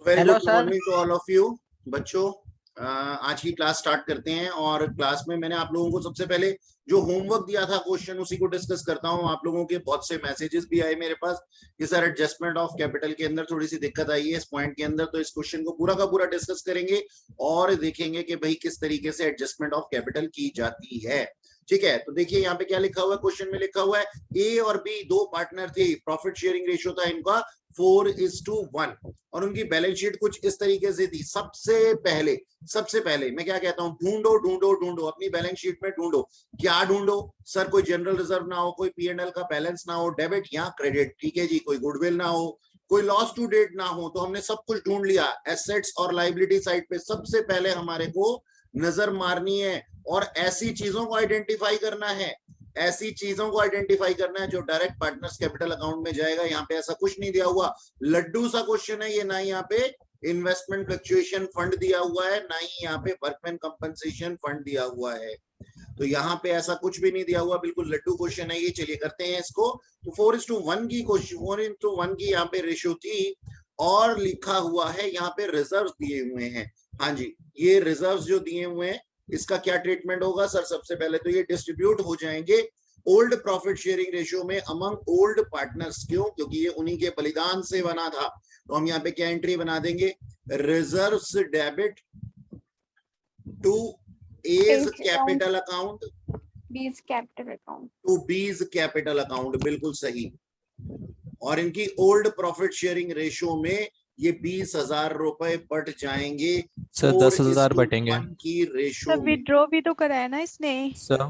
Very hello good sir. Morning to all of you. बच्चों, आज की क्लास स्टार्ट करते हैं और क्लास में मैंने आप लोगों को सबसे पहले जो होमवर्क दिया था क्वेश्चन उसी को डिस्कस करता हूं। आप लोगों के बहुत से मैसेजेस भी आए मेरे पास कि सर एडजस्टमेंट ऑफ कैपिटल के अंदर थोड़ी सी दिक्कत आई है इस पॉइंट के अंदर, तो इस क्वेश्चन को पूरा का पूरा डिस्कस करेंगे और देखेंगे कि भाई किस तरीके से एडजस्टमेंट ऑफ कैपिटल की जाती है। ठीक है, तो देखिए यहाँ पे क्या लिखा हुआ है, क्वेश्चन में लिखा हुआ है ए और बी दो पार्टनर थे, प्रॉफिट शेयरिंग रेशियो था इनका 4:1 और उनकी बैलेंस शीट कुछ इस तरीके से थी। सबसे पहले मैं क्या कहता हूं, ढूंढो ढूंढो ढूंढो अपनी बैलेंस शीट में ढूंढो। क्या ढूंढो सर? कोई जनरल रिजर्व ना हो, कोई P&L का बैलेंस ना हो, डेबिट या क्रेडिट, ठीक है जी, कोई गुडविल ना हो, कोई लॉस टू डेट ना हो। तो हमने सब कुछ ढूंढ लिया। एसेट्स और लाइबिलिटी साइड पे सबसे पहले हमारे को नजर मारनी है और ऐसी चीजों को आइडेंटिफाई करना है, जो डायरेक्ट पार्टनर्स कैपिटल अकाउंट में जाएगा। यहाँ पे ऐसा कुछ नहीं दिया हुआ, लड्डू सा क्वेश्चन है ये, ना ही यहाँ पे इन्वेस्टमेंट फ्लक्चुएशन फंड दिया हुआ है, ना ही यहाँ पे वर्कमैन कंपनसेशन फंड दिया हुआ है। तो यहाँ पे ऐसा कुछ भी नहीं दिया हुआ, बिल्कुल लड्डू क्वेश्चन है ये। चलिए करते हैं इसको। तो 4:1 की क्वेश्चन 4:1 की यहाँ पे रेशियो थी और लिखा हुआ है यहाँ पे रिजर्व दिए हुए हैं। हाँ जी, ये रिजर्व जो दिए हुए हैं इसका क्या ट्रीटमेंट होगा सर? सबसे पहले तो ये डिस्ट्रीब्यूट हो जाएंगे ओल्ड प्रॉफिट शेयरिंग रेशियो में अमंग ओल्ड पार्टनर्स। क्यों? क्योंकि ये उन्हीं के बलिदान से बना था। तो हम यहाँ पे क्या एंट्री बना देंगे, reserves debit to A's capital account, B's capital account to B's capital account, बिल्कुल सही। और इनकी ओल्ड प्रॉफिट शेयरिंग रेशियो में ये 20,000 रुपए बट जाएंगे सर 10,000 बटेंगे की रेशियो में। विड्रॉ भी तो कराया ना इसने सर।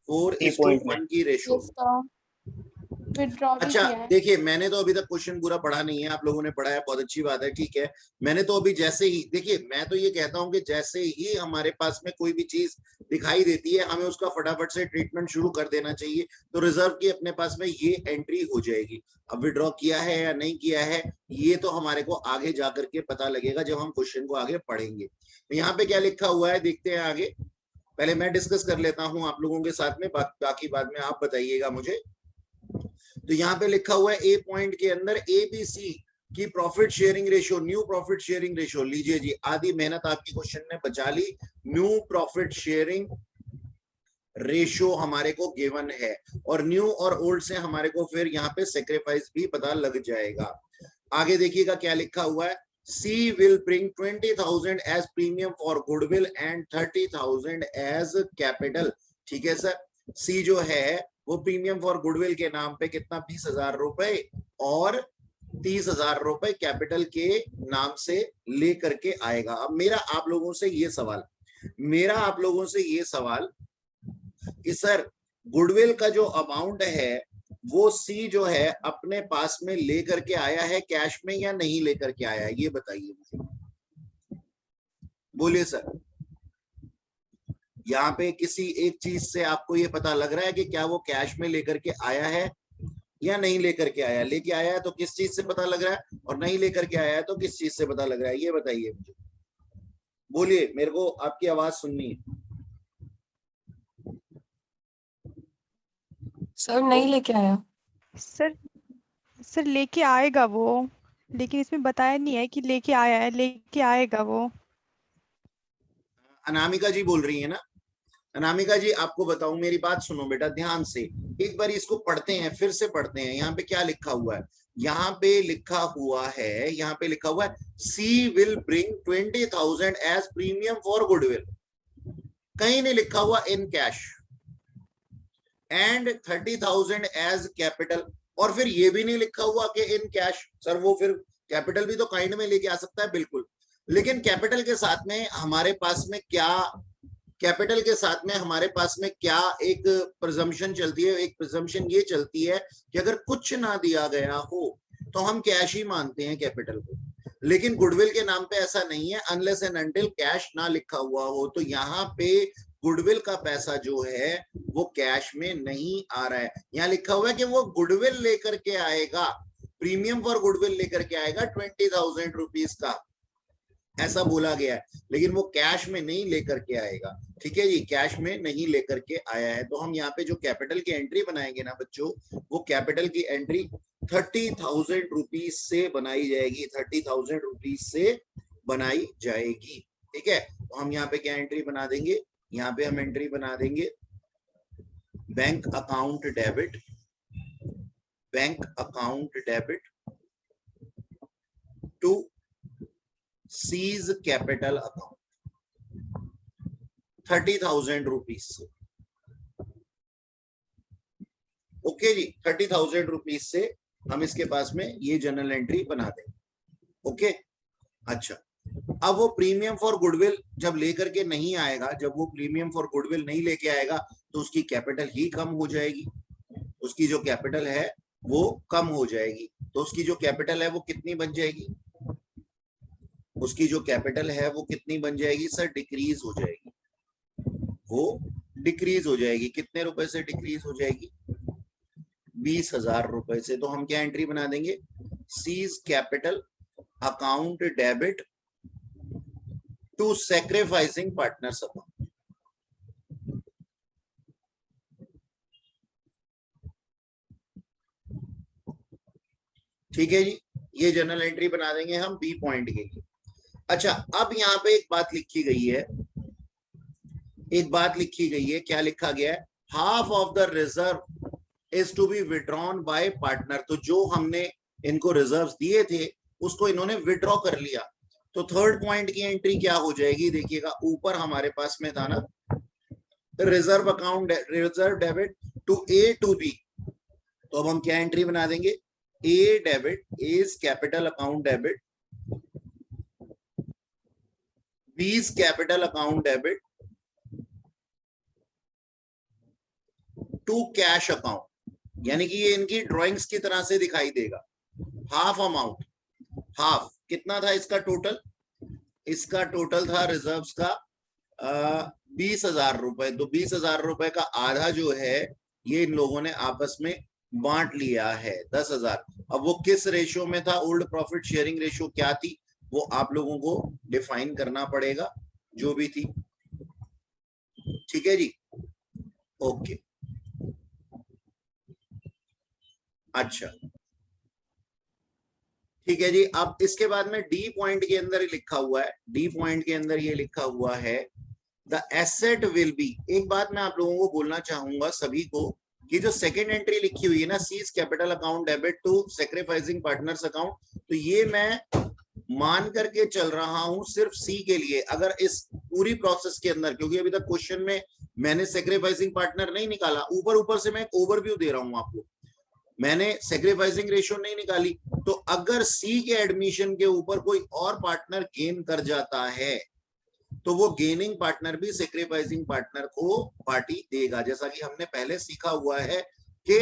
4:1 की रेशियो। विड्रॉ भी अच्छा किया है। देखिए, मैंने तो अभी तक क्वेश्चन पूरा पढ़ा नहीं है, आप लोगों ने पढ़ा है, बहुत अच्छी बात है, ठीक है। मैंने तो अभी जैसे ही, देखिए मैं तो ये कहता हूं कि जैसे ही हमारे पास में कोई भी चीज दिखाई देती है हमें उसका फटाफट से ट्रीटमेंट शुरू कर देना चाहिए। तो रिजर्व की अपने पास में ये एंट्री हो जाएगी। अब विड्रॉ किया है या नहीं किया है ये तो हमारे को आगे जाकर के पता लगेगा जब हम क्वेश्चन को आगे पढ़ेंगे। तो यहाँ पे क्या लिखा हुआ है देखते हैं आगे। पहले मैं डिस्कस कर लेता हूँ आप लोगों के साथ में, बाकी बाद में आप बताइएगा मुझे। तो यहाँ पे लिखा हुआ है ए पॉइंट के अंदर ABC की profit sharing ratio, new profit sharing ratio. लीजिए जी, आधी मेहनत आपकी क्वेश्चन ने बचा ली। न्यू प्रॉफिट शेयरिंग रेशियो हमारे को गिवन है और न्यू और ओल्ड से हमारे को फिर यहाँ पे सेक्रीफाइस भी पता लग जाएगा। आगे देखिएगा क्या लिखा हुआ है, C will bring 20,000 as premium for goodwill and 30,000 as capital। ठीक है सर, C जो है वो प्रीमियम फॉर गुडविल के नाम पे कितना, 20,000 रुपए और 30,000 रुपए कैपिटल के नाम से लेकर के आएगा। अब मेरा आप लोगों से ये सवाल कि सर गुडविल का जो अमाउंट है वो C जो है अपने पास में लेकर के आया है कैश में या नहीं लेकर के आया है, ये बताइए मुझे, बोलिए सर। यहाँ पे किसी एक चीज से आपको ये पता लग रहा है कि क्या वो कैश में लेकर के आया है या नहीं लेकर के आया? लेके आया है तो किस चीज से पता लग रहा है, और नहीं लेकर के आया है तो किस चीज से पता लग रहा है, ये बताइए मुझे, बोलिए, मेरे को आपकी आवाज सुननी है। सर नहीं लेके आया। सर लेके आएगा वो, लेकिन इसमें बताया नहीं है कि लेके आया है, लेके आएगा वो। अनामिका जी बोल रही है ना? अनामिका जी आपको बताऊं, मेरी बात सुनो बेटा ध्यान से, एक बार इसको पढ़ते हैं, फिर से पढ़ते हैं। यहाँ पे क्या लिखा हुआ है, यहाँ पे लिखा हुआ है C will bring 20,000 as premium for goodwill, कहीं नहीं लिखा हुआ in cash, and 30,000 as capital, और फिर ये भी नहीं लिखा हुआ कि इन कैश। सर वो फिर कैपिटल भी तो काइंड में लेके आ सकता है, बिल्कुल, लेकिन कैपिटल के साथ में हमारे पास में क्या एक प्रिजम्पशन चलती है, एक प्रिजम्पशन ये चलती है कि अगर कुछ ना दिया गया हो तो हम कैश ही मानते हैं कैपिटल को, लेकिन गुडविल के नाम पे ऐसा नहीं है, अनलेस एंड अनटिल कैश ना लिखा हुआ हो। तो यहाँ पे गुडविल का पैसा जो है वो कैश में नहीं आ रहा है, यहाँ लिखा हुआ है कि वो गुडविल लेकर के आएगा, प्रीमियम फॉर गुडविल लेकर के आएगा 20,000 रुपीज का। ऐसा बोला गया है, लेकिन वो कैश में नहीं लेकर के आएगा। ठीक है जी, कैश में नहीं लेकर के आया है। तो हम यहाँ पे जो कैपिटल की एंट्री बनाएंगे ना बच्चों, वो कैपिटल की एंट्री 30,000 रुपीज से बनाई जाएगी, 30,000 रुपीज से बनाई जाएगी। ठीक है, तो हम यहाँ पे क्या एंट्री बना देंगे, यहाँ पे हम एंट्री बना देंगे bank account debit, bank account debit to C's capital account 30,000 rupees से। ओके जी, 30,000 रुपीज से हम इसके पास में ये जनरल एंट्री बना देंगे। ओके, अच्छा, अब वो प्रीमियम फॉर गुडविल जब लेकर के नहीं आएगा, जब वो प्रीमियम फॉर गुडविल नहीं लेके आएगा तो उसकी कैपिटल ही कम हो जाएगी, उसकी जो कैपिटल है वो कम हो जाएगी। तो उसकी जो कैपिटल है वो कितनी बन जाएगी, उसकी जो कैपिटल है वो कितनी बन जाएगी सर, डिक्रीज हो जाएगी, वो डिक्रीज हो जाएगी। कितने रुपए से डिक्रीज हो जाएगी, 20,000 रुपए से। तो हम क्या एंट्री बना देंगे, C's capital account debit to sacrificing partners account. ठीक है जी, ये जनरल एंट्री बना देंगे हम बी पॉइंट के लिए। अच्छा, अब यहाँ पे एक बात लिखी गई है, एक बात लिखी गई है, क्या लिखा गया है, half of the reserve is to be withdrawn by partner. तो जो हमने इनको रिजर्व्स दिए थे उसको इन्होंने विड्रॉ कर लिया। तो थर्ड पॉइंट की एंट्री क्या हो जाएगी, देखिएगा ऊपर हमारे पास में था ना reserve account, reserve debit to A to B. तो अब हम क्या एंट्री बना देंगे, A debit is capital account debit, B's capital account debit to cash account. यानी कि ये इनकी ड्राइंग्स की तरह से दिखाई देगा। हाफ अमाउंट, हाफ कितना था इसका टोटल, इसका टोटल था रिजर्व्स का 20,000 रुपए। तो 20,000 रुपए का आधा जो है ये इन लोगों ने आपस में बांट लिया है 10,000। अब वो किस रेशियो में था, ओल्ड प्रॉफिट शेयरिंग रेशियो क्या थी वो आप लोगों को डिफाइन करना पड़ेगा, जो भी थी। ठीक है जी, ओके, अच्छा ठीक है जी। अब इसके बाद में डी पॉइंट के अंदर लिखा हुआ है, डी पॉइंट के अंदर ये लिखा हुआ है द एसेट विल बी। एक बात मैं आप लोगों को बोलना चाहूंगा सभी को कि जो सेकंड एंट्री लिखी हुई है ना, C's capital account debit to sacrificing partners account, तो ये मैं मान करके चल रहा हूं सिर्फ सी के लिए। अगर इस पूरी प्रोसेस के अंदर, क्योंकि अभी तक क्वेश्चन में मैंने सैक्रिफाइसिंग पार्टनर नहीं निकाला, ऊपर ऊपर से मैं एक ओवरव्यू दे रहा हूं आपको, मैंने सैक्रिफाइसिंग रेशियो नहीं निकाली। तो अगर सी के एडमिशन के ऊपर कोई और पार्टनर गेन कर जाता है तो वो गेनिंग पार्टनर भी सैक्रिफाइसिंग पार्टनर को पार्टी देगा। जैसा कि हमने पहले सीखा हुआ है कि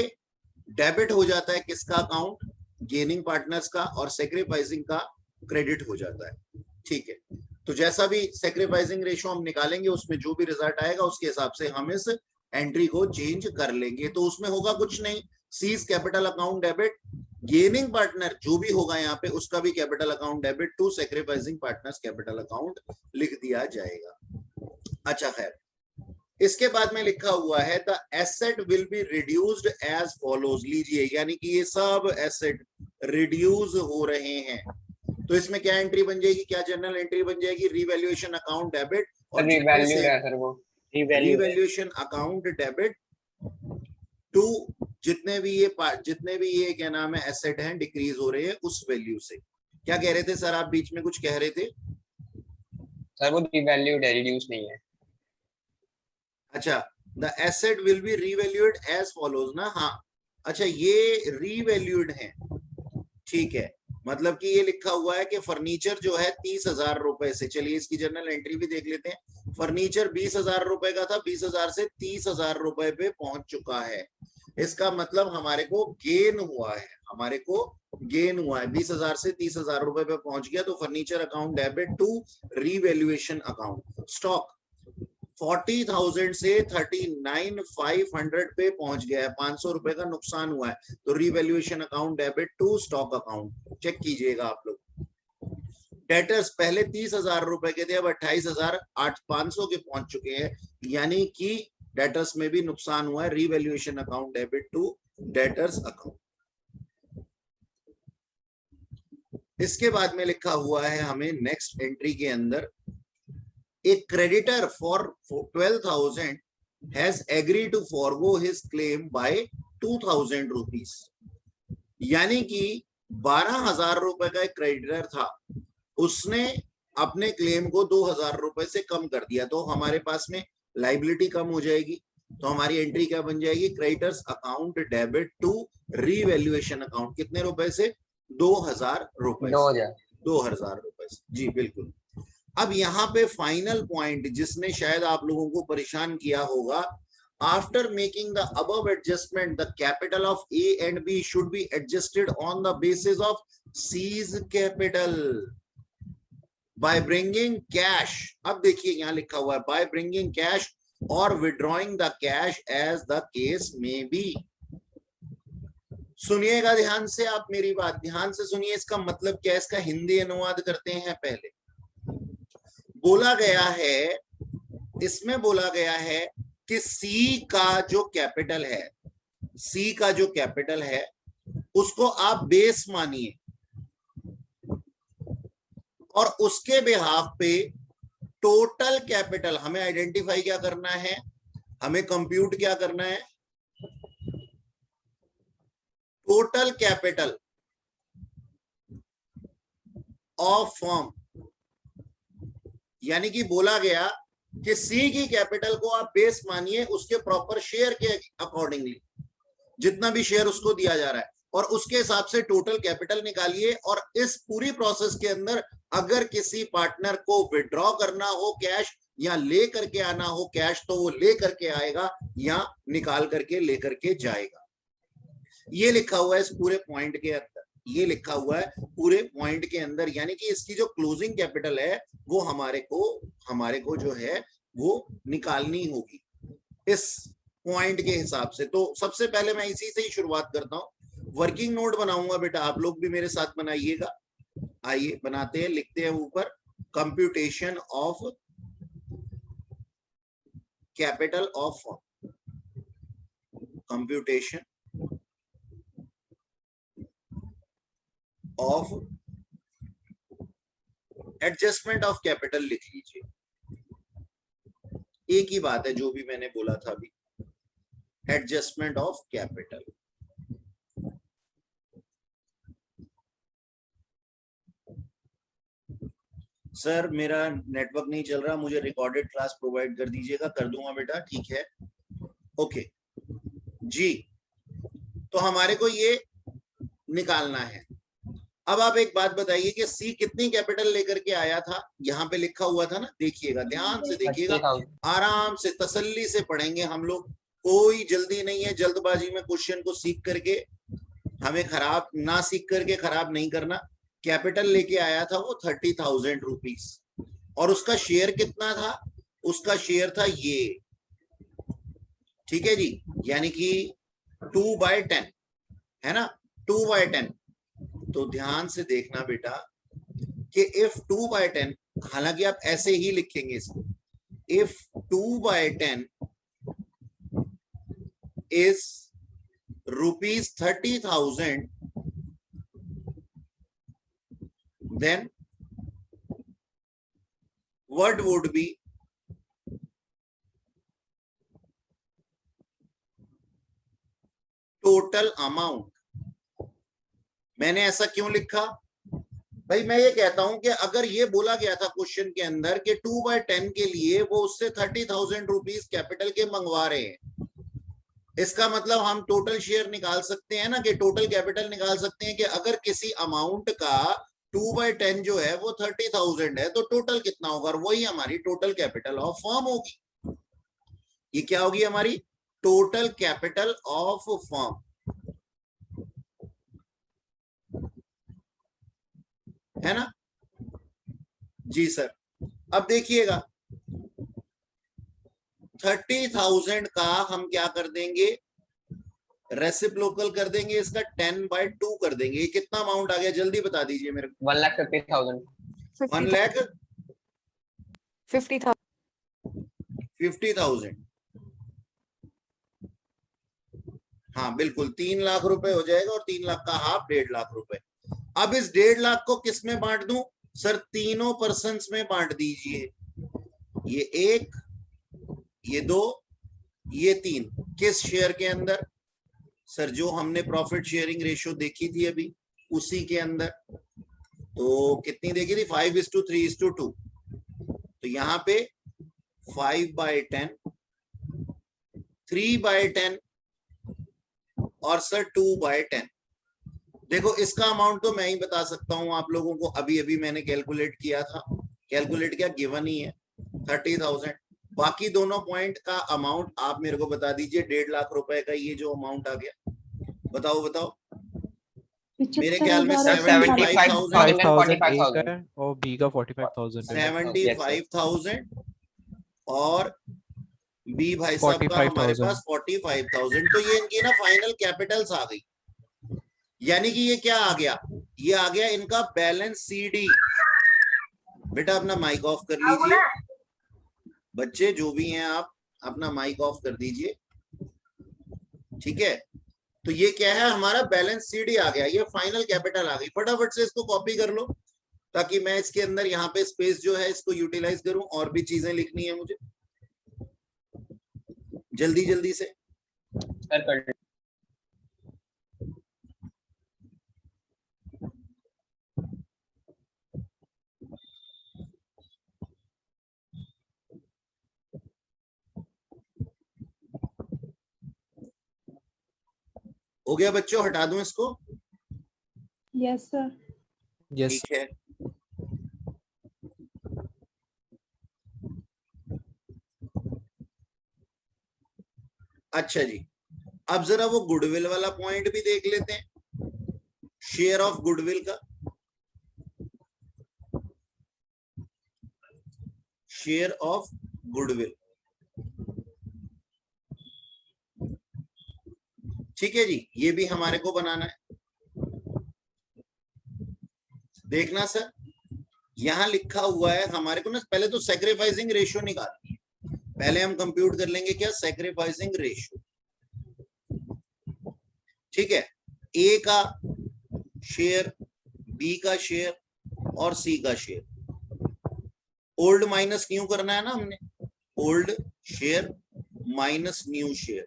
डेबिट हो जाता है किसका अकाउंट, गेनिंग पार्टनर्स का, और सैक्रिफाइसिंग का क्रेडिट हो जाता है। ठीक है, तो जैसा भी सैक्रिफाइसिंग रेशियो हम निकालेंगे उसमें जो भी रिजल्ट आएगा उसके हिसाब से हम इस एंट्री को चेंज कर लेंगे। तो उसमें होगा कुछ नहीं, C's capital account debit, gaining partner जो भी होगा यहाँ पे उसका भी capital account debit to sacrificing partners capital account लिख दिया जाएगा। अच्छा खैर, इसके बाद में लिखा हुआ है the asset will be reduced as follows. लीजिए, यानी कि ये सब एसेट रिड्यूस हो रहे हैं। तो इसमें क्या एंट्री बन जाएगी, क्या जनरल एंट्री बन जाएगी, रिवैल्यूएशन अकाउंट डेबिट, और रिवैल्यूएशन अकाउंट डेबिट टू जितने भी ये क्या नाम है एसेट हैं डिक्रीज हो रहे हैं उस वैल्यू से। क्या कह रहे थे सर आप, बीच में कुछ कह रहे थे सर? वो रिवैल्यूड है, रिड्यूस नहीं है। अच्छा, the asset will be revalued as follows ना। हाँ, अच्छा ये रिवैल्यूड है, ठीक है, मतलब कि ये लिखा हुआ है कि फर्नीचर जो है 30,000 रुपए से, चलिए इसकी जनरल एंट्री भी देख लेते हैं। फर्नीचर 20,000 रुपए का था, 20,000 से 30,000 रुपए पे पहुंच चुका है। इसका मतलब हमारे को गेन हुआ है, हमारे को गेन हुआ है, 20,000 से 30,000 रुपए पे पहुंच गया। तो furniture account debit to revaluation account. Stock 40,000 से 39,500 पे पहुंच गया है, 500 रुपए का नुकसान हुआ है। तो revaluation account debit to stock account, check कीजिएगा आप लोग। डेटर्स पहले 30,000 रुपए के थे, अब 28,500 के पहुंच चुके हैं, यानी कि डेटर्स में भी नुकसान हुआ है। Revaluation account debit to debtors account. इसके बाद में लिखा हुआ है हमें नेक्स्ट एंट्री के अंदर, a creditor for 12,000 has agree to forgo his claim by 2,000 rupees, यानी कि 12,000 रुपए का एक क्रेडिटर था, उसने अपने क्लेम को 2,000 रुपए से कम कर दिया, तो हमारे पास में लाइबिलिटी कम हो जाएगी। तो हमारी एंट्री क्या बन जाएगी, creditors account debit to revaluation account, कितने रुपए से, 2,000 रुपए, 2,000 रुपए से। जी बिल्कुल। अब यहाँ पे फाइनल पॉइंट जिसने शायद आप लोगों को परेशान किया होगा, after making the above adjustment the capital of A and B should be adjusted on the basis of C's capital by bringing cash. अब देखिए यहाँ लिखा हुआ है बाय ब्रिंगिंग कैश और withdrawing the cash as the case में B. सुनिएगा ध्यान से, आप मेरी बात ध्यान से सुनिए, इसका मतलब क्या है, इसका हिंदी अनुवाद करते हैं। पहले बोला गया है, इसमें बोला गया है कि सी का जो कैपिटल है, सी का जो कैपिटल है उसको आप बेस मानिए और उसके बिहाफ पे टोटल कैपिटल हमें आइडेंटिफाई क्या करना है, हमें कंप्यूट क्या करना है, टोटल कैपिटल ऑफ फर्म। यानी कि बोला गया कि सी की कैपिटल को आप बेस मानिए उसके प्रॉपर शेयर के अकॉर्डिंगली, जितना भी शेयर उसको दिया जा रहा है, और उसके हिसाब से टोटल कैपिटल निकालिए। और इस पूरी प्रोसेस के अंदर अगर किसी पार्टनर को विड्रॉ करना हो कैश या ले करके आना हो कैश, तो वो ले करके आएगा या निकाल करके ले करके जाएगा। ये लिखा हुआ है इस पूरे पॉइंट के अंदर, ये लिखा हुआ है पूरे पॉइंट के अंदर, यानी कि इसकी जो क्लोजिंग कैपिटल है वो हमारे को जो है वो निकालनी होगी इस पॉइंट के हिसाब से। तो सबसे पहले मैं इसी से ही शुरुआत करता हूं, वर्किंग नोट बनाऊंगा बेटा, आप लोग भी मेरे साथ बनाइएगा। आइए बनाते हैं, लिखते हैं ऊपर computation of capital of firm, computation of adjustment of capital लिख लीजिए। एक ही बात है जो भी मैंने बोला था अभी, एडजस्टमेंट ऑफ कैपिटल। सर मेरा नेटवर्क नहीं चल रहा, मुझे रिकॉर्डेड क्लास प्रोवाइड कर दीजिएगा। कर दूंगा बेटा, ठीक है, ओके जी। तो हमारे को ये निकालना है। अब आप एक बात बताइए कि सी कितनी कैपिटल लेकर के आया था, यहाँ पे लिखा हुआ था ना, देखिएगा ध्यान से देखिएगा, आराम से तसल्ली से पढ़ेंगे हम लोग, कोई जल्दी नहीं है, जल्दबाजी में क्वेश्चन को सीख करके हमें खराब ना, सीख करके खराब नहीं करना। कैपिटल लेके आया था वो 30,000 रुपीज, और उसका शेयर कितना था, उसका शेयर था ये, ठीक है जी, यानी कि 2/10 है ना, 2/10। तो ध्यान से देखना बेटा कि if 2/10, हालांकि आप ऐसे ही लिखेंगे इसको, if 2/10 is rupees 30,000, then what would be total amount? मैंने ऐसा क्यों लिखा भाई, मैं ये कहता हूं कि अगर ये बोला गया था क्वेश्चन के अंदर कि 2/10 के लिए वो उससे 30,000 रुपीज कैपिटल के मंगवा रहे हैं, इसका मतलब हम टोटल शेयर निकाल सकते हैं ना, कि टोटल कैपिटल निकाल सकते हैं कि अगर किसी अमाउंट का 2/10 जो है वो 30,000 है, तो टोटल कितना होगा, वही हमारी टोटल कैपिटल ऑफ फर्म होगी। ये क्या होगी हमारी टोटल कैपिटल ऑफ फर्म, है ना जी सर। अब देखिएगा 30,000 का हम क्या कर देंगे, रेसिप्रोकल कर देंगे, इसका 10/2 कर देंगे। ये कितना अमाउंट आ गया, जल्दी बता दीजिए मेरे को। 1,50,000। 1 लाख 50,000. 50,000। हाँ बिल्कुल 3 लाख रुपए हो जाएगा और 3 लाख का हाफ 1.5 लाख रुपए। अब इस 1.5 लाख को किस में बांट दूं सर? तीनों पर्सन्स में बांट दीजिए। ये 1, ये 2, ये 3। किस शेयर के अंदर सर? जो हमने प्रॉफिट शेयरिंग रेशियो देखी थी अभी उसी के अंदर। तो कितनी देखी थी? 5:3:2। तो यहाँ पे 5/10, 3/10 और सर 2/10। देखो इसका अमाउंट तो मैं ही बता सकता हूं आप लोगों को, अभी अभी मैंने कैलकुलेट किया था। कैलकुलेट किया, गिवन ही है 30,000। बाकी दोनों पॉइंट का अमाउंट आप मेरे को बता दीजिए। 1.5 लाख रुपए का ये जो अमाउंट आ गया, बताओ बताओ। मेरे ख्याल में 75,000 5,000 है और बी का 45,000 है। 75,000 और बी भाई साहब का हमारे 45,000। पास 45,000। तो ये इनकी ना फाइनल कैपिटल्स आ गई। यानी कि ये क्या आ गया? ये आ गया इनका बैलेंस सीडी। बेटा अपना माइक ऑफ कर लीजिए। बच्चे जो भी हैं आप अपना माइक ऑफ कर दीजिए, ठीक है। तो ये क्या है? हमारा बैलेंस सीडी आ गया, ये फाइनल कैपिटल आ गई। फटाफट से इसको कॉपी कर लो ताकि मैं इसके अंदर यहाँ पे स्पेस जो है इसको यूटिलाइज करूं। और भी चीजें लिखनी है मुझे, जल्दी जल्दी से। सर कर हो गया बच्चों? हटा दूं इसको? Yes sir. यस। ठीक है। अच्छा जी, अब जरा वो गुडविल वाला पॉइंट भी देख लेते हैं, शेयर ऑफ गुडविल का। शेयर ऑफ गुडविल, ठीक है जी, ये भी हमारे को बनाना है। देखना सर, यहां लिखा हुआ है हमारे को ना, पहले तो सैक्रिफाइसिंग रेशियो निकालनी है। पहले हम कंप्यूट कर लेंगे क्या? सैक्रिफाइसिंग रेशियो, ठीक है। ए का शेयर, बी का शेयर और सी का शेयर। ओल्ड माइनस न्यू करना है ना हमने, old share minus new share,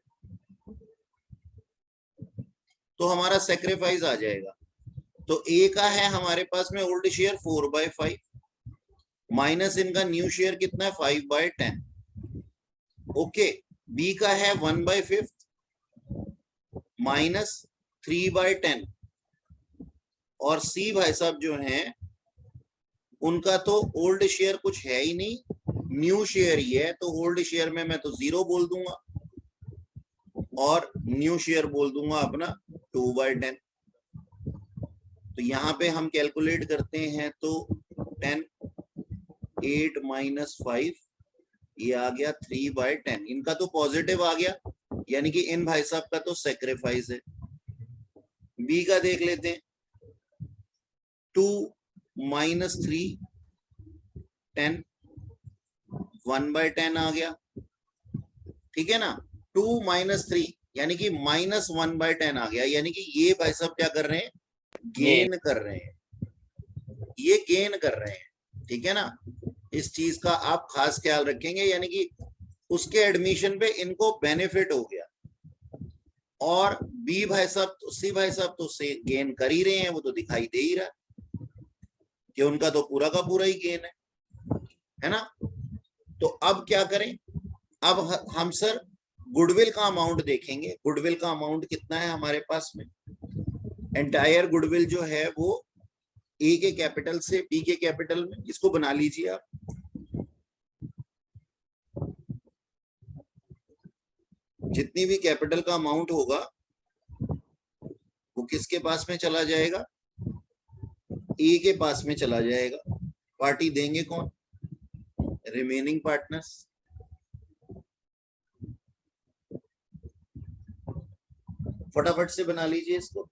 तो हमारा सैक्रिफाइस आ जाएगा। तो ए का है हमारे पास में ओल्ड शेयर 4/5 माइनस इनका न्यू शेयर कितना है 5/10। ओके, बी का है 1/5 माइनस 3/10 और सी भाई साहब जो हैं उनका तो ओल्ड शेयर कुछ है ही नहीं, न्यू शेयर ही है। तो ओल्ड शेयर में मैं तो 0 बोल दूंगा और न्यू शेयर बोल दूंगा अपना 2/10। तो यहाँ पे हम कैलकुलेट करते हैं तो 10, 8 माइनस 5, ये आ गया 3/10। इनका तो पॉजिटिव आ गया, यानी कि इन भाई साहब का तो सेक्रीफाइस है। बी का देख लेते हैं, 2 माइनस 3, 10, 1/10 आ गया, ठीक है ना। 2 माइनस 3 यानी कि माइनस 1/10 आ गया, यानी कि ये भाई साहब क्या कर रहे हैं? गेन कर रहे हैं, ये गेन कर रहे हैं, ठीक है ना। इस चीज का आप खास ख्याल रखेंगे, यानी कि उसके एडमिशन पे इनको बेनिफिट हो गया। और बी भाई साहब तो, सी भाई साहब तो से गेन कर ही रहे हैं, वो तो दिखाई दे ही रहा कि उनका तो पूरा का पूरा ही गेन है ना। तो अब क्या करें? अब हम सर गुडविल का अमाउंट देखेंगे। गुडविल का अमाउंट कितना है हमारे पास में? एंटायर गुडविल जो है वो ए के कैपिटल से बी के कैपिटल में, इसको बना लीजिए आप। जितनी भी कैपिटल का अमाउंट होगा वो किसके पास में चला जाएगा? ए के पास में चला जाएगा। पार्टी देंगे कौन? Remaining partners. फटाफट से बना लीजिए इसको।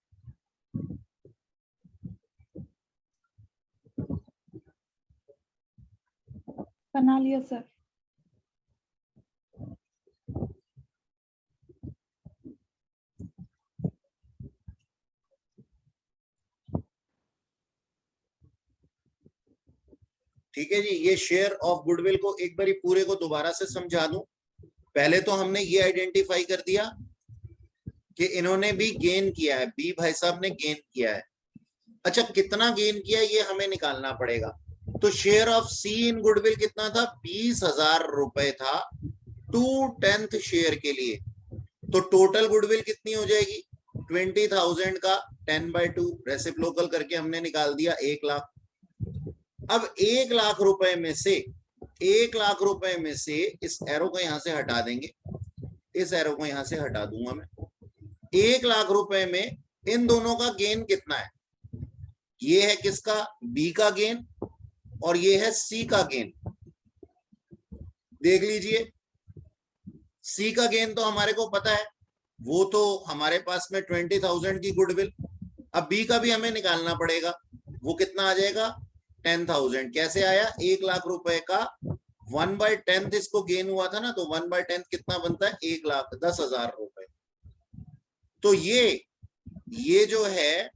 बना लिया सर। ठीक है जी, ये शेयर ऑफ गुडविल को एक बारी पूरे को दोबारा से समझा दूं। पहले तो हमने ये आइडेंटिफाई कर दिया कि इन्होंने भी गेन किया है, बी भाई साहब ने गेन किया है। अच्छा, कितना गेन किया ये हमें निकालना पड़ेगा। तो share of C in goodwill कितना था, 20,000 रुपए था 2/10 शेयर के लिए। तो टोटल गुडविल कितनी हो जाएगी, 20,000 का 10/2 रेसिप्रोकल करके हमने निकाल दिया 1 लाख। अब 1 लाख रुपए में से 1 लाख रुपए में से इस एरो को यहां से हटा देंगे, इस एरो को यहां से हटा दूंगा मैं। 1 लाख रुपए में इन दोनों का गेन कितना है, ये है किसका, बी का गेन, और ये है सी का गेन। देख लीजिए, सी का गेन तो हमारे को पता है, वो तो हमारे पास में 20,000 की गुडविल। अब बी का भी हमें निकालना पड़ेगा, वो कितना आ जाएगा 10,000। कैसे आया, 1 लाख रुपए का 1/10 इसको गेन हुआ था ना, तो 1/10 कितना बनता है, 1,10,000 रुपए। तो ये जो है,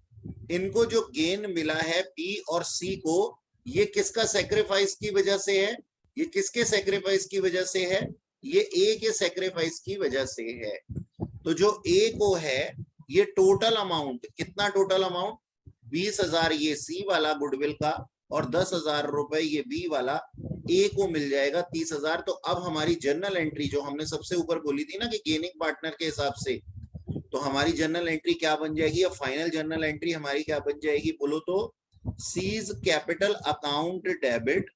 इनको जो गेन मिला है बी और सी को, ये किसका सेक्रीफाइस की वजह से है, ये किसके सेक्रीफाइस की वजह से है, ये ए के सेक्रीफाइस की वजह से है। तो जो ए को है, ये टोटल अमाउंट कितना, टोटल अमाउंट 20,000 ये सी वाला गुडविल का, और 10,000 रुपए ये बी वाला, ए को मिल जाएगा 30,000। तो अब हमारी जर्नल एंट्री जो हमने सबसे ऊपर बोली थी ना कि गेनिंग पार्टनर के हिसाब से, तो हमारी जर्नल एंट्री क्या बन जाएगी, या फाइनल जर्नल एंट्री हमारी क्या बन जाएगी, बोलो तो, seize capital account debit,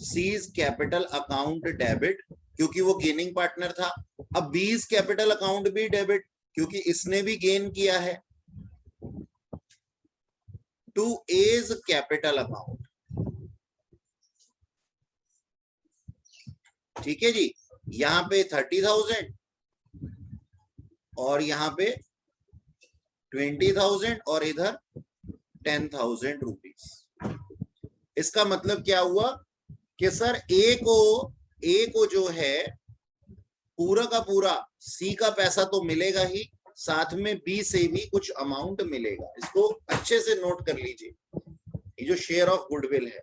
C's capital account debit, क्योंकि वो गेनिंग पार्टनर था। अब बीज कैपिटल अकाउंट भी डेबिट, क्योंकि इसने भी गेन किया है, टू एज कैपिटल अकाउंट। ठीक है जी, यहां पे 30,000 और यहां पे 20,000 और इधर 10,000 रुपीज। इसका मतलब क्या हुआ कि सर ए को जो है पूरा का पूरा सी का पैसा तो मिलेगा ही, साथ में बी से भी कुछ अमाउंट मिलेगा। इसको अच्छे से नोट कर लीजिए, ये जो शेयर ऑफ गुडविल है।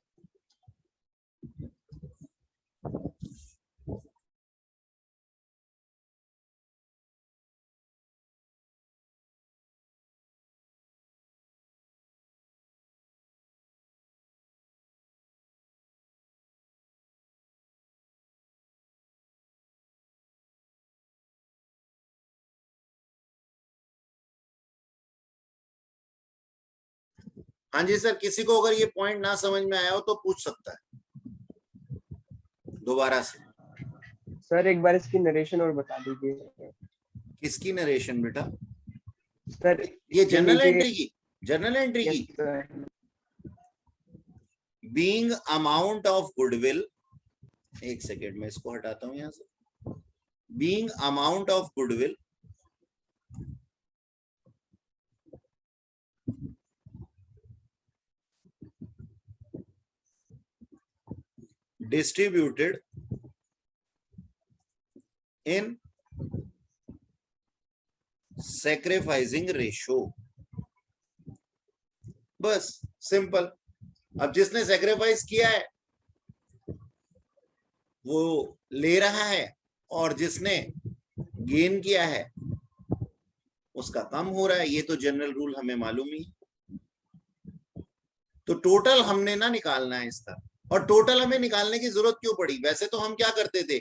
हाँ जी सर, किसी को अगर ये पॉइंट ना समझ में आया हो तो पूछ सकता है दोबारा से। सर एक बार इसकी नरेशन और बता दीजिए। किसकी नरेशन बेटा, सर ये जर्नल एंट्री की, जर्नल एंट्री की। बीइंग अमाउंट ऑफ गुडविल, एक सेकेंड में इसको हटाता हूं यहां से। Being amount of goodwill distributed in sacrificing ratio। बस सिंपल। अब जिसने सेक्रीफाइस किया है वो ले रहा है, और जिसने गेन किया है उसका कम हो रहा है। ये तो जनरल रूल हमें मालूम ही। तो टोटल हमने ना निकालना है इसका, और टोटल हमें निकालने की जरूरत क्यों पड़ी, वैसे तो हम क्या करते थे,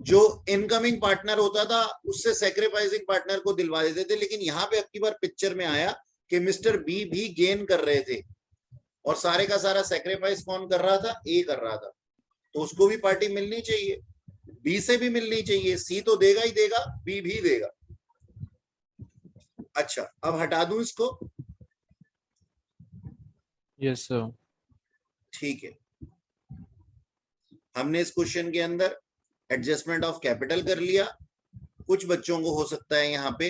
जो इनकमिंग पार्टनर होता था उससे सेक्रीफाइसिंग पार्टनर को दिलवा देते थे। लेकिन यहाँ पे अब की बार पिक्चर में आया कि मिस्टर बी भी गेन कर रहे थे, और सारे का सारा सेक्रीफाइस कौन कर रहा था, ए कर रहा था। तो उसको भी पार्टी मिलनी चाहिए, बी से भी मिलनी चाहिए। सी तो देगा ही देगा, बी भी देगा। अच्छा, अब हटा दूं इसको। Yes sir. ठीक है, हमने इस क्वेश्चन के अंदर एडजस्टमेंट ऑफ कैपिटल कर लिया। कुछ बच्चों को हो सकता है यहाँ पे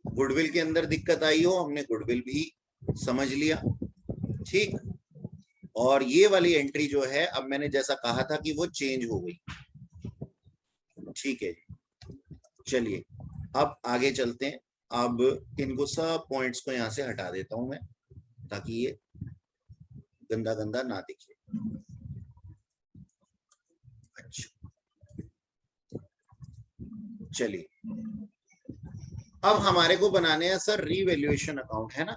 गुडविल के अंदर दिक्कत आई हो, हमने गुडविल भी समझ लिया। ठीक, और ये वाली एंट्री जो है अब मैंने जैसा कहा था कि वो चेंज हो गई। ठीक है, चलिए अब आगे चलते हैं। अब इनको सब पॉइंट्स को यहां से हटा देता हूं मैं, ताकि ये गंदा गंदा ना दिखे। अच्छा, चलिए अब हमारे को बनाने हैं सर रीवैल्यूएशन अकाउंट, है ना।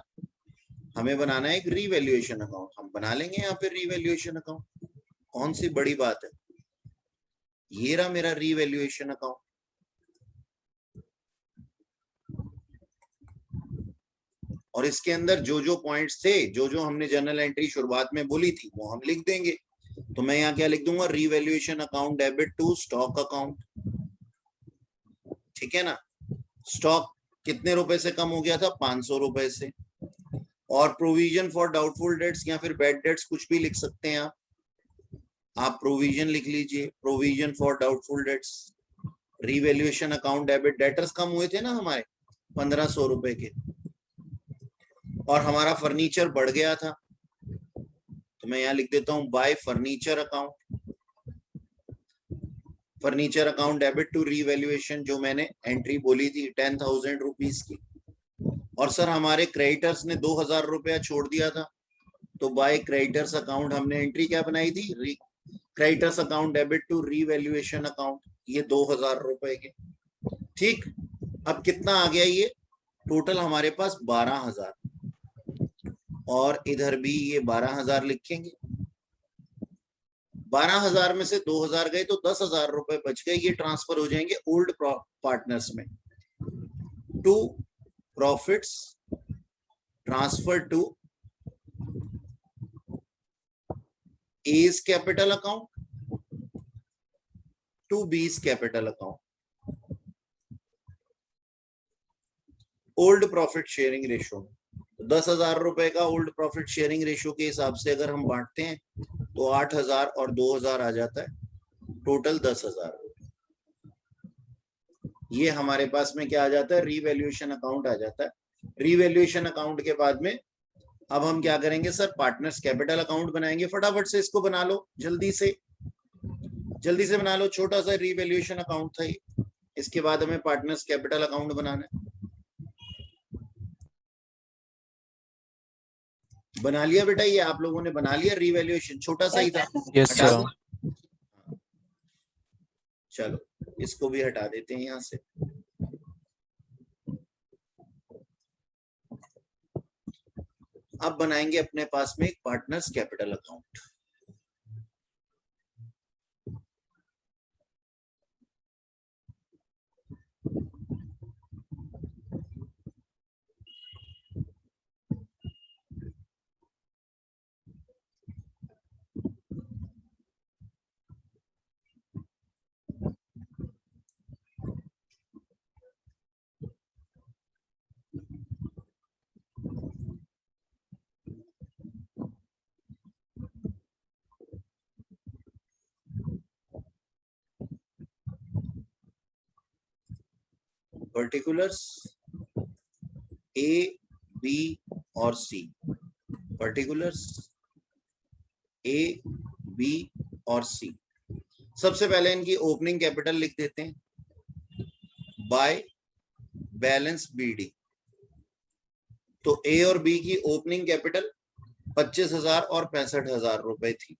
हमें बनाना है एक रीवैल्यूएशन अकाउंट, हम बना लेंगे यहाँ पे रीवैल्यूएशन अकाउंट, कौन सी बड़ी बात है। ये रहा मेरा रीवैल्यूएशन अकाउंट। और इसके अंदर जो जो पॉइंट्स थे, जो जो हमने जर्नल एंट्री शुरुआत में बोली थी, वो हम लिख देंगे। तो मैं यहाँ क्या लिख दूंगा, revaluation account debit to stock account. ठीक है ना। स्टॉक कितने रुपए से कम हो गया था, 500 रुपए से। और प्रोविजन फॉर डाउटफुल डेट्स या फिर बैड डेट्स कुछ भी लिख सकते हैं आप प्रोविजन लिख लीजिए, provision for doubtful debts. Revaluation account debit, debtors कम हुए थे ना हमारे 1500 रुपए के, और हमारा फर्नीचर बढ़ गया था, तो मैं यहाँ लिख देता हूं by furniture account. Furniture account debit to revaluation, जो मैंने एंट्री बोली थी 10,000 रुपीज की। और सर हमारे क्रेडिटर्स ने 2000 रुपया छोड़ दिया था, तो बाय क्रेडिटर्स अकाउंट हमने एंट्री क्या बनाई थी, creditors account debit to revaluation account, ये 2000 रुपए के। ठीक, अब कितना आ गया ये टोटल हमारे पास 12,000, और इधर भी ये 12,000 लिखेंगे। 12,000 में से 2,000 गए तो 10,000 रुपए बच गए, ये ट्रांसफर हो जाएंगे ओल्ड पार्टनर्स में। To profits transfer to A's capital account to B's capital account, old profit sharing ratio. 10,000 रुपए का ओल्ड प्रॉफिट शेयरिंग रेशो के हिसाब से अगर हम बांटते हैं तो 8,000 और 2,000 आ जाता है, टोटल 10,000। ये हमारे पास में क्या आ जाता है, रीवैल्यूएशन अकाउंट आ जाता है। रीवैल्यूएशन अकाउंट के बाद में अब हम क्या करेंगे सर, पार्टनर्स कैपिटल अकाउंट बनाएंगे। फटाफट से इसको बना लो, जल्दी से बना लो। छोटा सा रीवैल्यूएशन अकाउंट था ये, इसके बाद हमें पार्टनर्स कैपिटल अकाउंट बनाना है। बना लिया बेटा, ये आप लोगों ने बना लिया रीवैल्यूएशन, छोटा सा ही था। यस हटा सर। दो। चलो इसको भी हटा देते हैं यहां से। अब बनाएंगे अपने पास में एक पार्टनर्स कैपिटल अकाउंट। पर्टिकुलर्स ए, बी और सी, पर्टिकुलर्स ए, बी और सी। सबसे पहले इनकी ओपनिंग कैपिटल लिख देते हैं बाय बैलेंस बीडी। तो ए और बी की ओपनिंग कैपिटल 25,000 और 65,000 रुपए थी,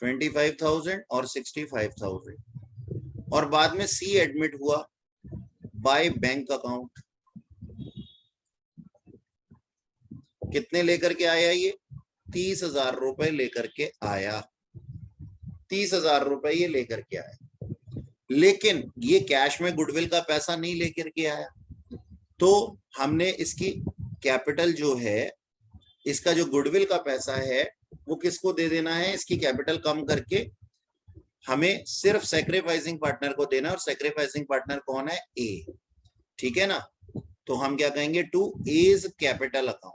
25,000 और 65,000। और बाद में सी एडमिट हुआ बाय बैंक अकाउंट। कितने लेकर के आया ये, 30,000 रुपए लेकर के आया, 30,000 रुपए ये लेकर के आया। लेकिन ये कैश में गुडविल का पैसा नहीं लेकर के आया, तो हमने इसकी कैपिटल जो है, इसका जो गुडविल का पैसा है वो किसको दे देना है, इसकी कैपिटल कम करके हमें सिर्फ सैक्रिफाइसिंग पार्टनर को देना। और सैक्रिफाइसिंग पार्टनर कौन है, ए। ठीक है ना। तो हम क्या कहेंगे, टू एज कैपिटल अकाउंट।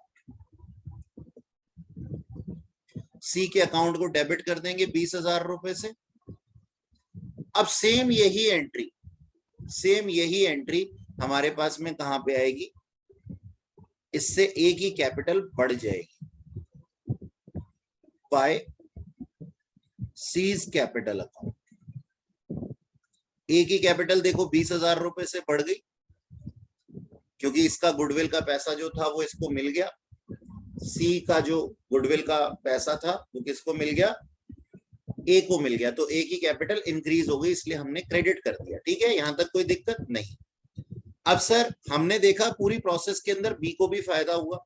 सी के अकाउंट को डेबिट कर देंगे 20,000 रुपए से। अब सेम यही एंट्री हमारे पास में कहां पे आएगी, इससे ए की कैपिटल बढ़ जाएगी बाय सीज कैपिटल अकाउंट। ए की कैपिटल देखो 20,000 रुपए से बढ़ गई क्योंकि इसका गुडविल का पैसा जो था वो इसको मिल गया। सी का जो गुडविल का पैसा था वो किसको मिल गया, ए को मिल गया, तो ए की कैपिटल इंक्रीज हो गई, इसलिए हमने क्रेडिट कर दिया। ठीक है, यहां तक कोई दिक्कत नहीं। अब सर हमने देखा पूरी प्रोसेस के अंदर बी को भी फायदा हुआ